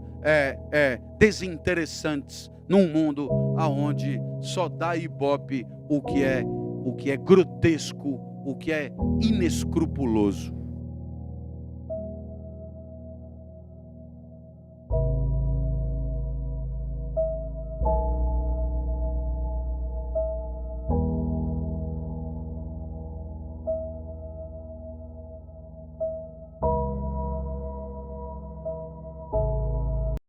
desinteressantes num mundo aonde só dá ibope o que é grotesco, o que é inescrupuloso.